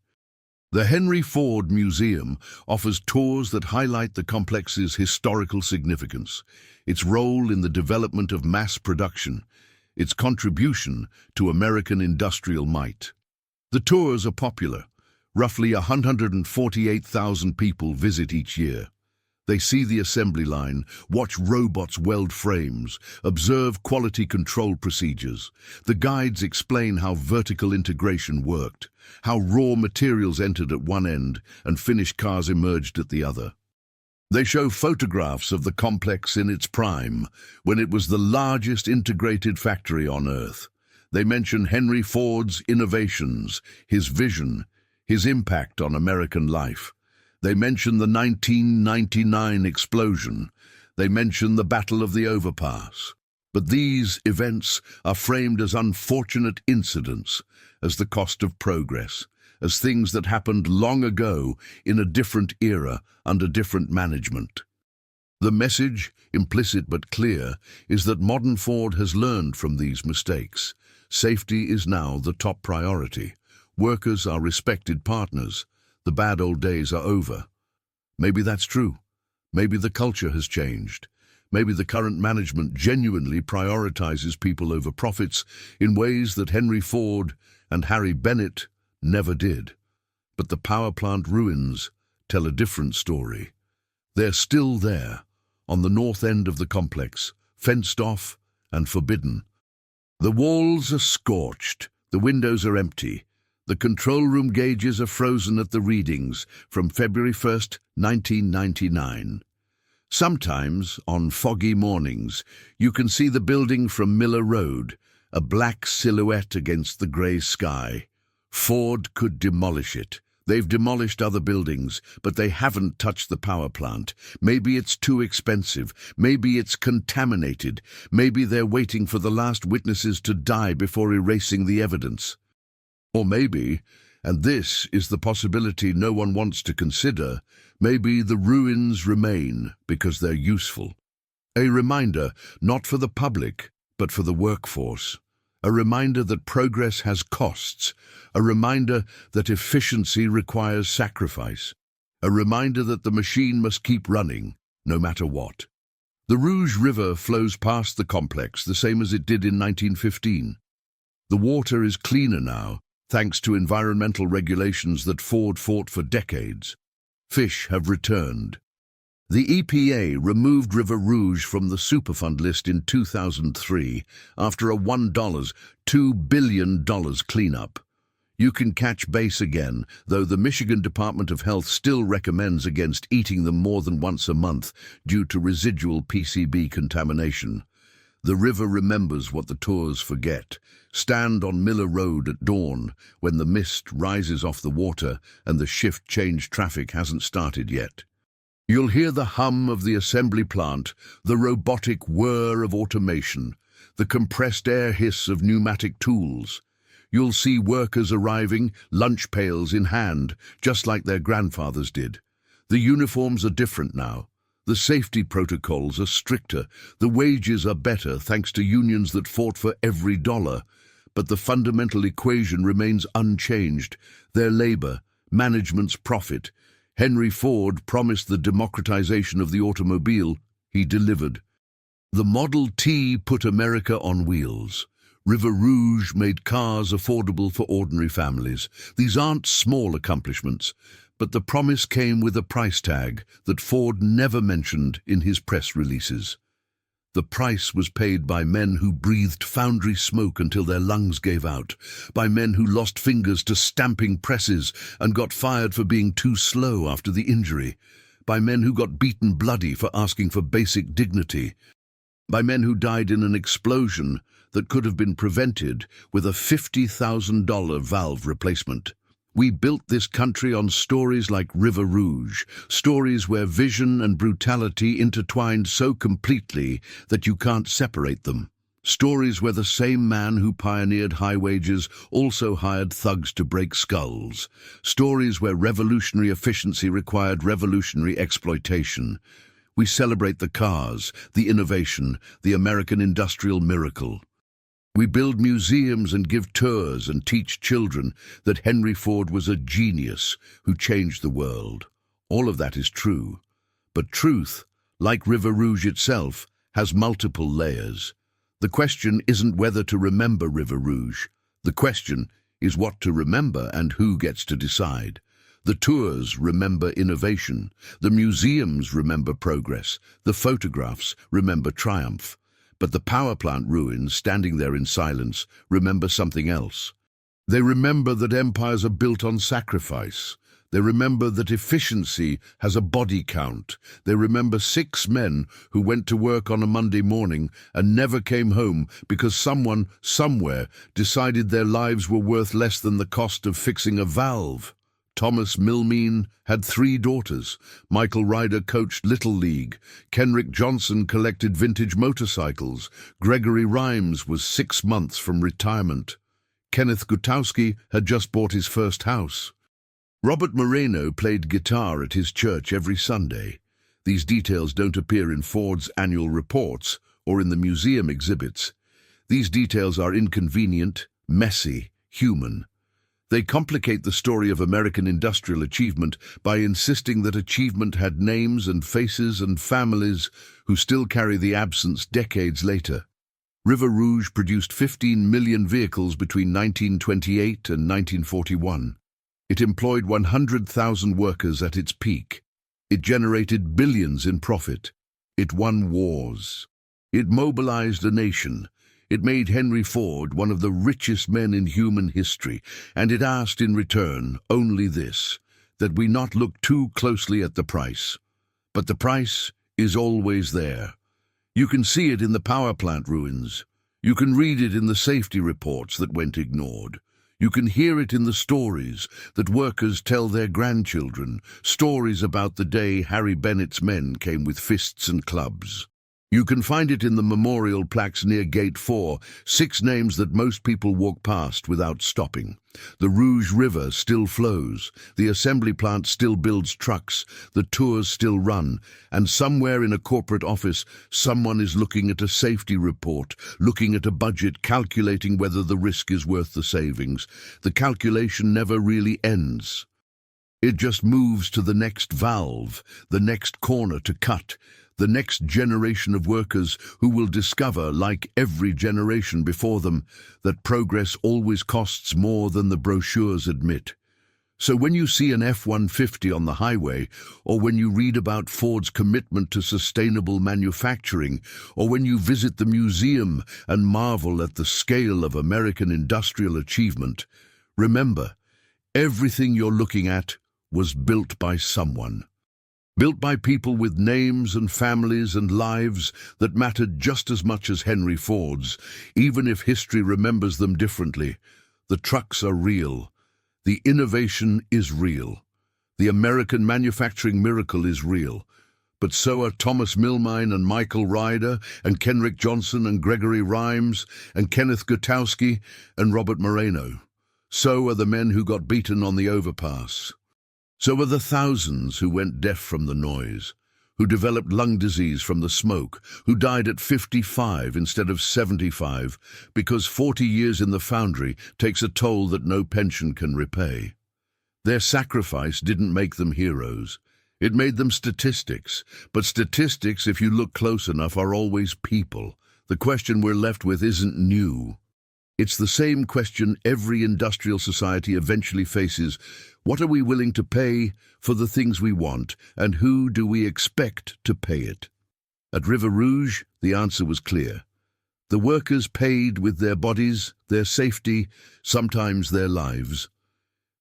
The Henry Ford Museum offers tours that highlight the complex's historical significance, its role in the development of mass production, its contribution to American industrial might. The tours are popular. Roughly 148,000 people visit each year. They see the assembly line, watch robots weld frames, observe quality control procedures. The guides explain how vertical integration worked, how raw materials entered at one end and finished cars emerged at the other. They show photographs of the complex in its prime, when it was the largest integrated factory on Earth. They mention Henry Ford's innovations, his vision, his impact on American life. They mention the 1999 explosion. They mention the Battle of the Overpass. But these events are framed as unfortunate incidents, as the cost of progress, as things that happened long ago in a different era under different management. The message, implicit but clear, is that modern Ford has learned from these mistakes. Safety is now the top priority. Workers are respected partners. The bad old days are over. Maybe that's true. Maybe the culture has changed. Maybe the current management genuinely prioritizes people over profits in ways that Henry Ford and Harry Bennett never did. But the power plant ruins tell a different story. They're still there, on the north end of the complex, fenced off and forbidden. The walls are scorched, the windows are empty. The control room gauges are frozen at the readings from February 1st, 1999. Sometimes, on foggy mornings, you can see the building from Miller Road, a black silhouette against the grey sky. Ford could demolish it. They've demolished other buildings, but they haven't touched the power plant. Maybe it's too expensive. Maybe it's contaminated. Maybe they're waiting for the last witnesses to die before erasing the evidence. Or maybe, and this is the possibility no one wants to consider, maybe the ruins remain because they're useful. A reminder, not for the public, but for the workforce. A reminder that progress has costs. A reminder that efficiency requires sacrifice. A reminder that the machine must keep running, no matter what. The Rouge River flows past the complex the same as it did in 1915. The water is cleaner now, thanks to environmental regulations that Ford fought for decades. Fish have returned. The EPA removed River Rouge from the Superfund list in 2003 after a $2 billion cleanup. You can catch base again, though the Michigan Department of Health still recommends against eating them more than once a month due to residual PCB contamination. The river remembers what the tours forget. Stand on Miller Road at dawn when the mist rises off the water and the shift change traffic hasn't started yet. You'll hear the hum of the assembly plant, the robotic whir of automation, the compressed air hiss of pneumatic tools. You'll see workers arriving, lunch pails in hand, just like their grandfathers did. The uniforms are different now. The safety protocols are stricter. The wages are better thanks to unions that fought for every dollar. But the fundamental equation remains unchanged. Their labor, management's profit. Henry Ford promised the democratization of the automobile. He delivered. The Model T put America on wheels. River Rouge made cars affordable for ordinary families. These aren't small accomplishments, but the promise came with a price tag that Ford never mentioned in his press releases. The price was paid by men who breathed foundry smoke until their lungs gave out, by men who lost fingers to stamping presses and got fired for being too slow after the injury, by men who got beaten bloody for asking for basic dignity, by men who died in an explosion that could have been prevented with a $50,000 valve replacement. We built this country on stories like River Rouge, stories where vision and brutality intertwined so completely that you can't separate them. Stories where the same man who pioneered high wages also hired thugs to break skulls. Stories where revolutionary efficiency required revolutionary exploitation. We celebrate the cars, the innovation, the American industrial miracle. We build museums and give tours and teach children that Henry Ford was a genius who changed the world. All of that is true. But truth, like River Rouge itself, has multiple layers. The question isn't whether to remember River Rouge. The question is what to remember and who gets to decide. The tours remember innovation. The museums remember progress. The photographs remember triumph. But the power plant ruins, standing there in silence, remember something else. They remember that empires are built on sacrifice. They remember that efficiency has a body count. They remember 6 men who went to work on a Monday morning and never came home because someone, somewhere, decided their lives were worth less than the cost of fixing a valve. Thomas Milmeen had 3 daughters. Michael Ryder coached Little League. Kenrick Johnson collected vintage motorcycles. Gregory Rhymes was 6 months from retirement. Kenneth Gutowski had just bought his first house. Robert Moreno played guitar at his church every Sunday. These details don't appear in Ford's annual reports or in the museum exhibits. These details are inconvenient, messy, human. They complicate the story of American industrial achievement by insisting that achievement had names and faces and families who still carry the absence decades later. River Rouge produced 15 million vehicles between 1928 and 1941. It employed 100,000 workers at its peak. It generated billions in profit. It won wars. It mobilized a nation. It made Henry Ford one of the richest men in human history, and it asked in return only this, that we not look too closely at the price. But the price is always there. You can see it in the power plant ruins. You can read it in the safety reports that went ignored. You can hear it in the stories that workers tell their grandchildren, stories about the day Harry Bennett's men came with fists and clubs. You can find it in the memorial plaques near Gate 4, 6 names that most people walk past without stopping. The Rouge River still flows, the assembly plant still builds trucks, the tours still run, and somewhere in a corporate office, someone is looking at a safety report, looking at a budget, calculating whether the risk is worth the savings. The calculation never really ends. It just moves to the next valve, the next corner to cut, the next generation of workers who will discover, like every generation before them, that progress always costs more than the brochures admit. So when you see an F-150 on the highway, or when you read about Ford's commitment to sustainable manufacturing, or when you visit the museum and marvel at the scale of American industrial achievement, Remember, everything you're looking at was built by someone. Built by people with names and families and lives that mattered just as much as Henry Ford's, even if history remembers them differently. The trucks are real. The innovation is real. The American manufacturing miracle is real. But so are Thomas Milmine and Michael Ryder and Kenrick Johnson and Gregory Rhymes and Kenneth Gutowski and Robert Moreno. So are the men who got beaten on the overpass. So are the thousands who went deaf from the noise, who developed lung disease from the smoke, who died at 55 instead of 75 because 40 years in the foundry takes a toll that no pension can repay. Their sacrifice didn't make them heroes. It made them statistics. But statistics, if you look close enough, are always people. The question we're left with isn't new. It's the same question every industrial society eventually faces. What are we willing to pay for the things we want, and who do we expect to pay it? At River Rouge, the answer was clear. The workers paid with their bodies, their safety, sometimes their lives.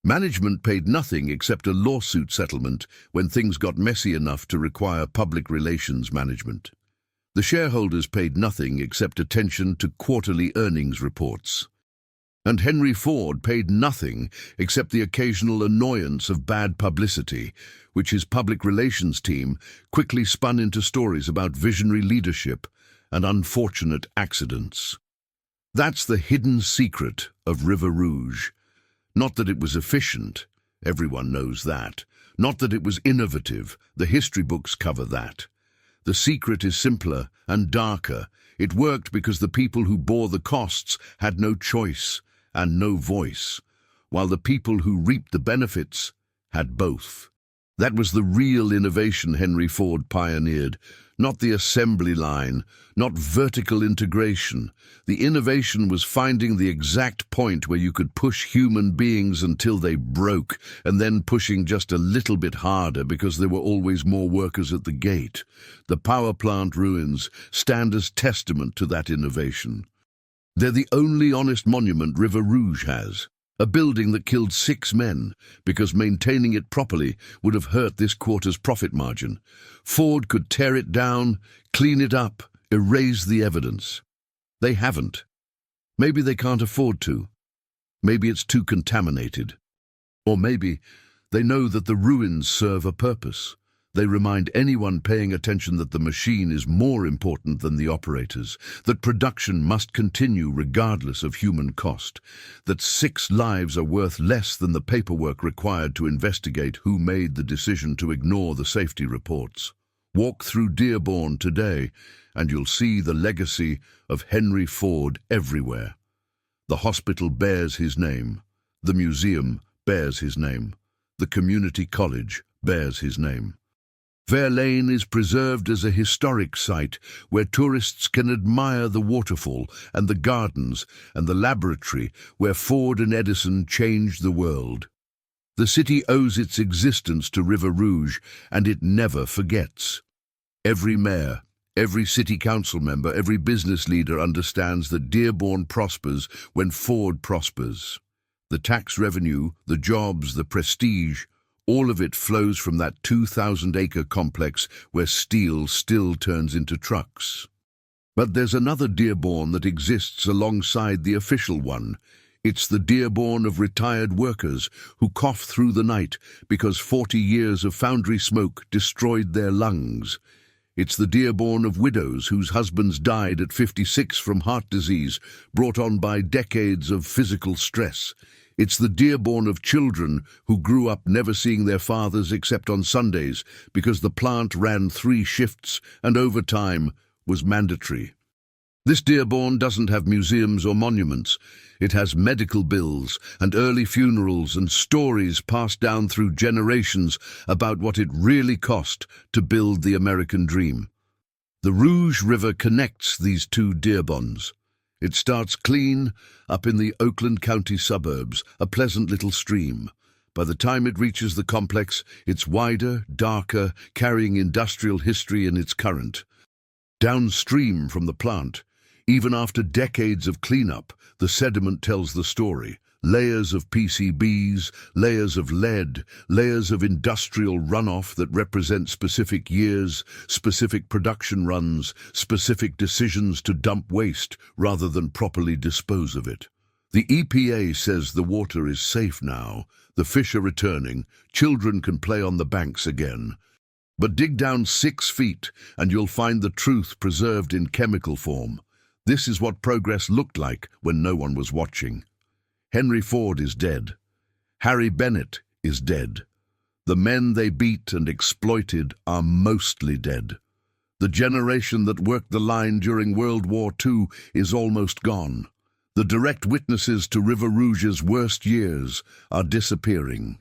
Management paid nothing except a lawsuit settlement when things got messy enough to require public relations management. The shareholders paid nothing except attention to quarterly earnings reports. And Henry Ford paid nothing except the occasional annoyance of bad publicity, which his public relations team quickly spun into stories about visionary leadership and unfortunate accidents. That's the hidden secret of River Rouge. Not that it was efficient, everyone knows that. Not that it was innovative, the history books cover that. The secret is simpler and darker. It worked because the people who bore the costs had no choice and no voice, while the people who reaped the benefits had both. That was the real innovation Henry Ford pioneered, not the assembly line, not vertical integration. The innovation was finding the exact point where you could push human beings until they broke, and then pushing just a little bit harder because there were always more workers at the gate. The power plant ruins stand as testament to that innovation. They're the only honest monument River Rouge has. A building that killed 6 men because maintaining it properly would have hurt this quarter's profit margin. Ford could tear it down, clean it up, erase the evidence. They haven't. Maybe they can't afford to. Maybe it's too contaminated. Or maybe they know that the ruins serve a purpose. They remind anyone paying attention that the machine is more important than the operators, that production must continue regardless of human cost, that 6 lives are worth less than the paperwork required to investigate who made the decision to ignore the safety reports. Walk through Dearborn today, and you'll see the legacy of Henry Ford everywhere. The hospital bears his name. The museum bears his name. The community college bears his name. Fair Lane is preserved as a historic site where tourists can admire the waterfall and the gardens and the laboratory where Ford and Edison changed the world. The city owes its existence to River Rouge, and it never forgets. Every mayor, every city council member, every business leader understands that Dearborn prospers when Ford prospers. The tax revenue, the jobs, the prestige, all of it flows from that 2,000-acre complex where steel still turns into trucks. But there's another Dearborn that exists alongside the official one. It's the Dearborn of retired workers who cough through the night because 40 years of foundry smoke destroyed their lungs. It's the Dearborn of widows whose husbands died at 56 from heart disease, brought on by decades of physical stress. It's the Dearborn of children who grew up never seeing their fathers except on Sundays because the plant ran 3 shifts and overtime was mandatory. This Dearborn doesn't have museums or monuments. It has medical bills and early funerals and stories passed down through generations about what it really cost to build the American dream. The Rouge River connects these 2 Dearborns. It starts clean up in the Oakland County suburbs, a pleasant little stream. By the time it reaches the complex, it's wider, darker, carrying industrial history in its current. Downstream from the plant, even after decades of cleanup, the sediment tells the story. Layers of PCBs, layers of lead, layers of industrial runoff that represent specific years, specific production runs, specific decisions to dump waste rather than properly dispose of it. The EPA says the water is safe now, the fish are returning, children can play on the banks again. But dig down 6 feet and you'll find the truth preserved in chemical form. This is what progress looked like when no one was watching. Henry Ford is dead. Harry Bennett is dead. The men they beat and exploited are mostly dead. The generation that worked the line during World War II is almost gone. The direct witnesses to River Rouge's worst years are disappearing.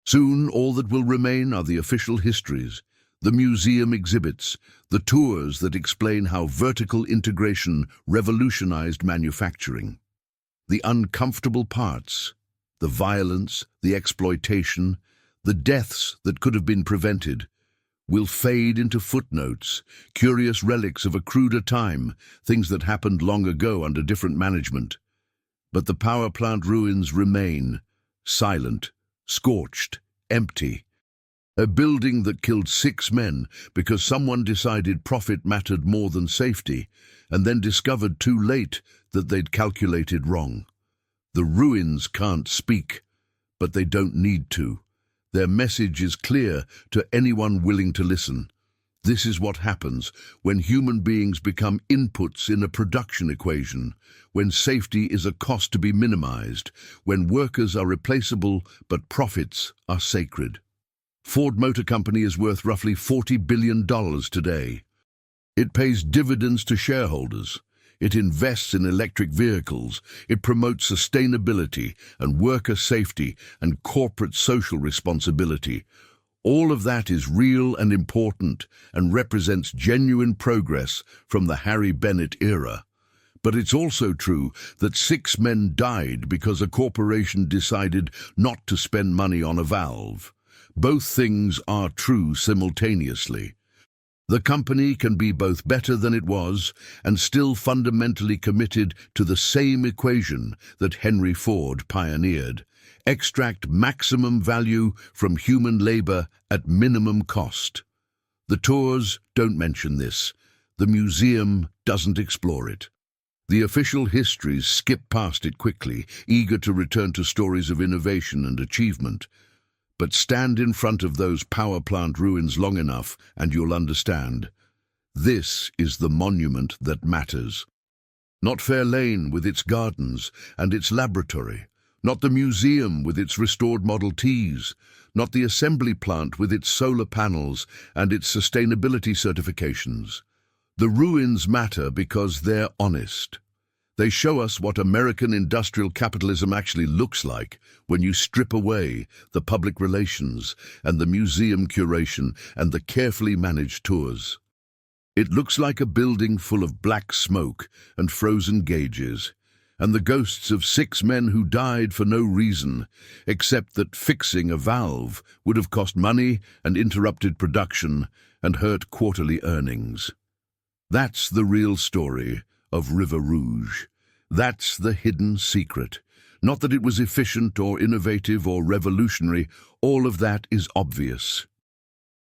Soon all that will remain are the official histories, the museum exhibits, the tours that explain how vertical integration revolutionized manufacturing. The uncomfortable parts, the violence, the exploitation, the deaths that could have been prevented, will fade into footnotes, curious relics of a cruder time, things that happened long ago under different management. But the power plant ruins remain, silent, scorched, empty. A building that killed 6 men because someone decided profit mattered more than safety, and then discovered too late that they'd calculated wrong. The ruins can't speak, but they don't need to. Their message is clear to anyone willing to listen. This is what happens when human beings become inputs in a production equation, when safety is a cost to be minimized, when workers are replaceable but profits are sacred. Ford Motor Company is worth roughly $40 billion today. It pays dividends to shareholders. It invests in electric vehicles. It promotes sustainability and worker safety and corporate social responsibility. All of that is real and important and represents genuine progress from the Harry Bennett era. But it's also true that 6 men died because a corporation decided not to spend money on a valve. Both things are true simultaneously. The company can be both better than it was and still fundamentally committed to the same equation that Henry Ford pioneered. Extract maximum value from human labor at minimum cost. The tours don't mention this. The museum doesn't explore it. The official histories skip past it quickly, eager to return to stories of innovation and achievement. But stand in front of those power plant ruins long enough and you'll understand. This is the monument that matters. Not Fair Lane with its gardens and its laboratory. Not the museum with its restored Model Ts. Not the assembly plant with its solar panels and its sustainability certifications. The ruins matter because they're honest. They show us what American industrial capitalism actually looks like when you strip away the public relations and the museum curation and the carefully managed tours. It looks like a building full of black smoke and frozen gauges, and the ghosts of 6 men who died for no reason, except that fixing a valve would have cost money and interrupted production and hurt quarterly earnings. That's the real story of River Rouge. That's the hidden secret. Not that it was efficient or innovative or revolutionary, all of that is obvious.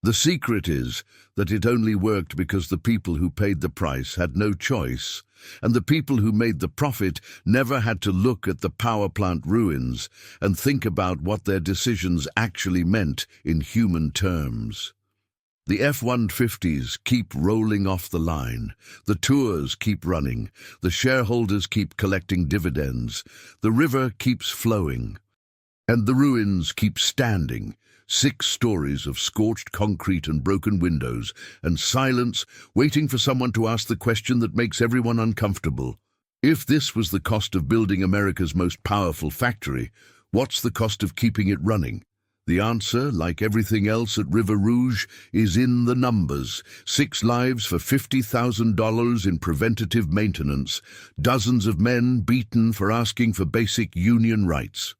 The secret is that it only worked because the people who paid the price had no choice, and the people who made the profit never had to look at the power plant ruins and think about what their decisions actually meant in human terms. The F-150s keep rolling off the line, the tours keep running, the shareholders keep collecting dividends, the river keeps flowing, and the ruins keep standing. 6 stories of scorched concrete and broken windows, and silence waiting for someone to ask the question that makes everyone uncomfortable. If this was the cost of building America's most powerful factory, what's the cost of keeping it running? The answer, like everything else at River Rouge, is in the numbers. 6 lives for $50,000 in preventative maintenance, dozens of men beaten for asking for basic union rights.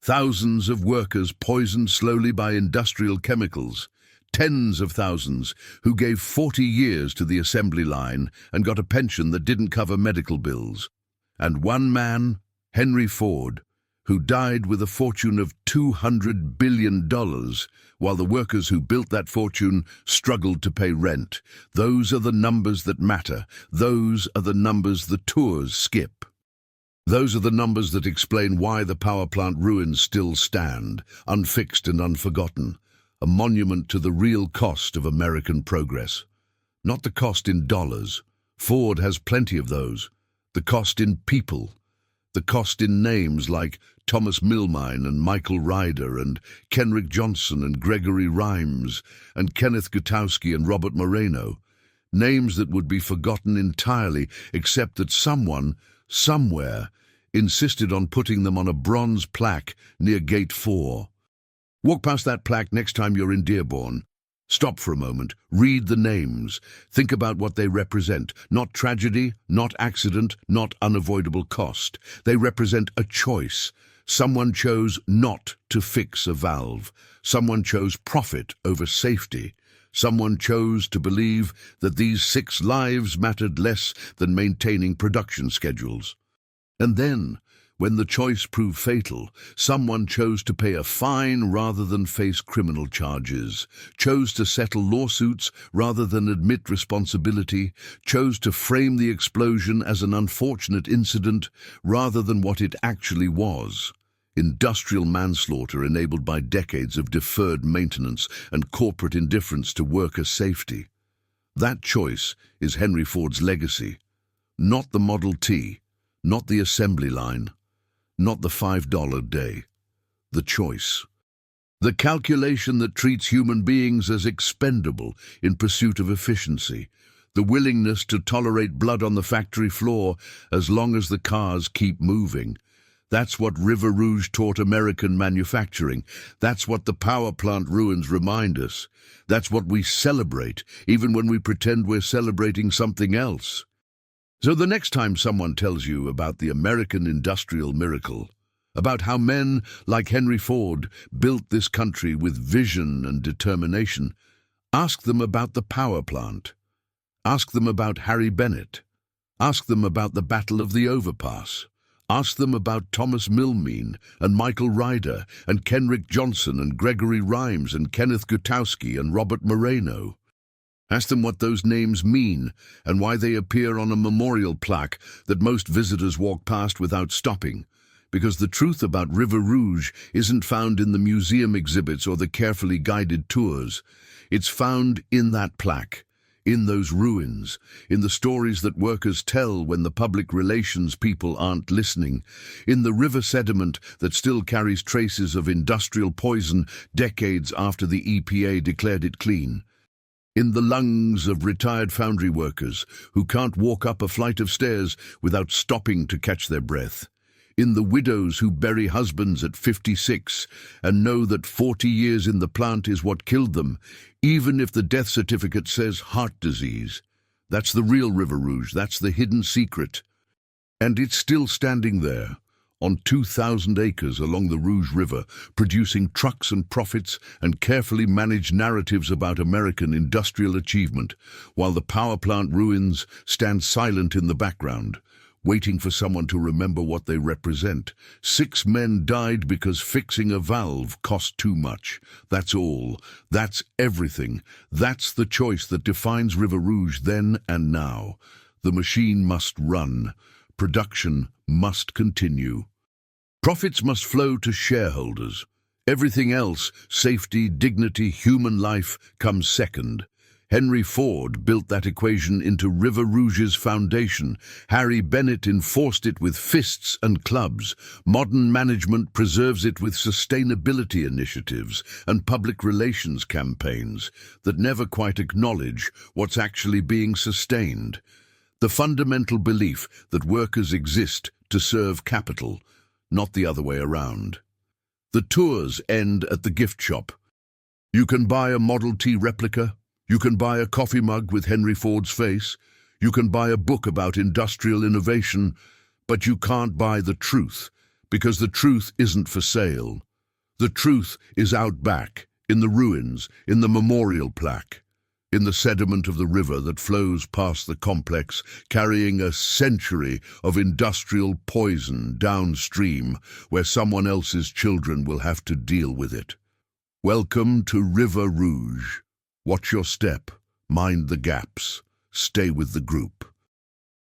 Thousands of workers poisoned slowly by industrial chemicals. Tens of thousands who gave 40 years to the assembly line and got a pension that didn't cover medical bills. And one man, Henry Ford, who died with a fortune of $200 billion, while the workers who built that fortune struggled to pay rent. Those are the numbers that matter. Those are the numbers the tours skip. Those are the numbers that explain why the power plant ruins still stand, unfixed and unforgotten, a monument to the real cost of American progress. Not the cost in dollars. Ford has plenty of those. The cost in people. The cost in names like Thomas Milmine and Michael Ryder and Kenrick Johnson and Gregory Rhymes and Kenneth Gutowski and Robert Moreno. Names that would be forgotten entirely, except that someone, somewhere, insisted on putting them on a bronze plaque near Gate 4. Walk past that plaque next time you're in Dearborn. Stop for a moment, read the names, think about what they represent. Not tragedy, not accident, not unavoidable cost. They represent a choice. Someone chose not to fix a valve. Someone chose profit over safety. Someone chose to believe that these 6 lives mattered less than maintaining production schedules. And then, when the choice proved fatal, someone chose to pay a fine rather than face criminal charges, chose to settle lawsuits rather than admit responsibility, chose to frame the explosion as an unfortunate incident rather than what it actually was. Industrial manslaughter enabled by decades of deferred maintenance and corporate indifference to worker safety. That choice is Henry Ford's legacy. Not the Model T, not the assembly line, not the $5 day. The choice. The calculation that treats human beings as expendable in pursuit of efficiency. The willingness to tolerate blood on the factory floor as long as the cars keep moving. That's what River Rouge taught American manufacturing. That's what the power plant ruins remind us. That's what we celebrate, even when we pretend we're celebrating something else. So the next time someone tells you about the American industrial miracle, about how men like Henry Ford built this country with vision and determination, ask them about the power plant. Ask them about Harry Bennett. Ask them about the Battle of the Overpass. Ask them about Thomas Milmine and Michael Ryder and Kenrick Johnson and Gregory Rhymes and Kenneth Gutowski and Robert Moreno. Ask them what those names mean and why they appear on a memorial plaque that most visitors walk past without stopping. Because the truth about River Rouge isn't found in the museum exhibits or the carefully guided tours. It's found in that plaque, in those ruins, in the stories that workers tell when the public relations people aren't listening, in the river sediment that still carries traces of industrial poison decades after the EPA declared it clean. In the lungs of retired foundry workers who can't walk up a flight of stairs without stopping to catch their breath. In the widows who bury husbands at 56 and know that 40 years in the plant is what killed them, even if the death certificate says heart disease. That's the real River Rouge, that's the hidden secret. And it's still standing there, on 2,000 acres along the Rouge River, producing trucks and profits and carefully managed narratives about American industrial achievement, while the power plant ruins stand silent in the background, waiting for someone to remember what they represent. 6 men died because fixing a valve cost too much. That's all. That's everything. That's the choice that defines River Rouge then and now. The machine must run. Production must continue. Profits must flow to shareholders. Everything else, safety, dignity, human life, comes second. Henry Ford built that equation into River Rouge's foundation. Harry Bennett enforced it with fists and clubs. Modern management preserves it with sustainability initiatives and public relations campaigns that never quite acknowledge what's actually being sustained. The fundamental belief that workers exist to serve capital, not the other way around. The tours end at the gift shop. You can buy a Model T replica. You can buy a coffee mug with Henry Ford's face. You can buy a book about industrial innovation. But you can't buy the truth, because the truth isn't for sale. The truth is out back, in the ruins, in the memorial plaque. in the sediment of the river that flows past the complex, carrying a century of industrial poison downstream, where someone else's children will have to deal with it. Welcome to River Rouge. Watch your step, mind the gaps, stay with the group.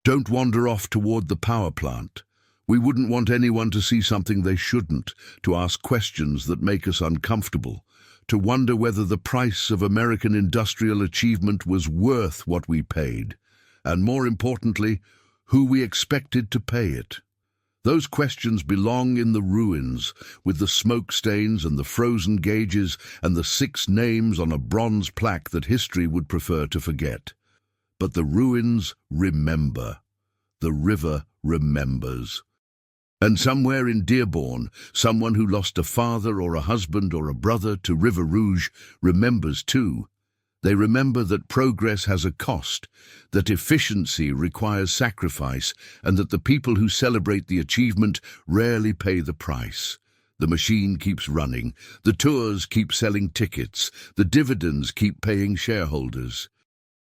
Don't wander off toward the power plant. We wouldn't want anyone to see something they shouldn't, to ask questions that make us uncomfortable, to wonder whether the price of American industrial achievement was worth what we paid, and more importantly, who we expected to pay it. Those questions belong in the ruins, with the smoke stains and the frozen gauges and the 6 names on a bronze plaque that history would prefer to forget. But the ruins remember. The river remembers. And somewhere in Dearborn, someone who lost a father or a husband or a brother to River Rouge remembers too. They remember that progress has a cost, that efficiency requires sacrifice, and that the people who celebrate the achievement rarely pay the price. The machine keeps running, the tours keep selling tickets, the dividends keep paying shareholders.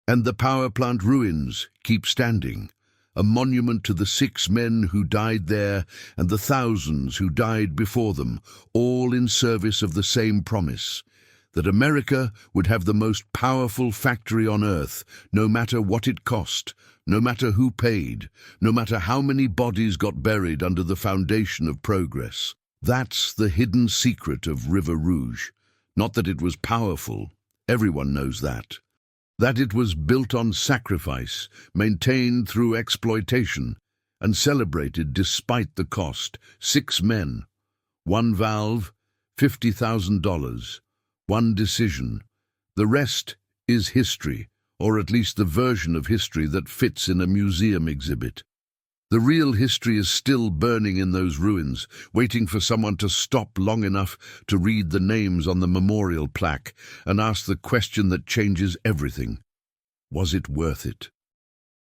And the power plant ruins keep standing. A monument to the 6 men who died there and the thousands who died before them, all in service of the same promise, that America would have the most powerful factory on earth, no matter what it cost, no matter who paid, no matter how many bodies got buried under the foundation of progress. That's the hidden secret of River Rouge. Not that it was powerful, everyone knows that. That it was built on sacrifice, maintained through exploitation, and celebrated despite the cost. 6 men, 1 valve, $50,000, 1 decision. The rest is history, or at least the version of history that fits in a museum exhibit. The real history is still burning in those ruins, waiting for someone to stop long enough to read the names on the memorial plaque and ask the question that changes everything. Was it worth it?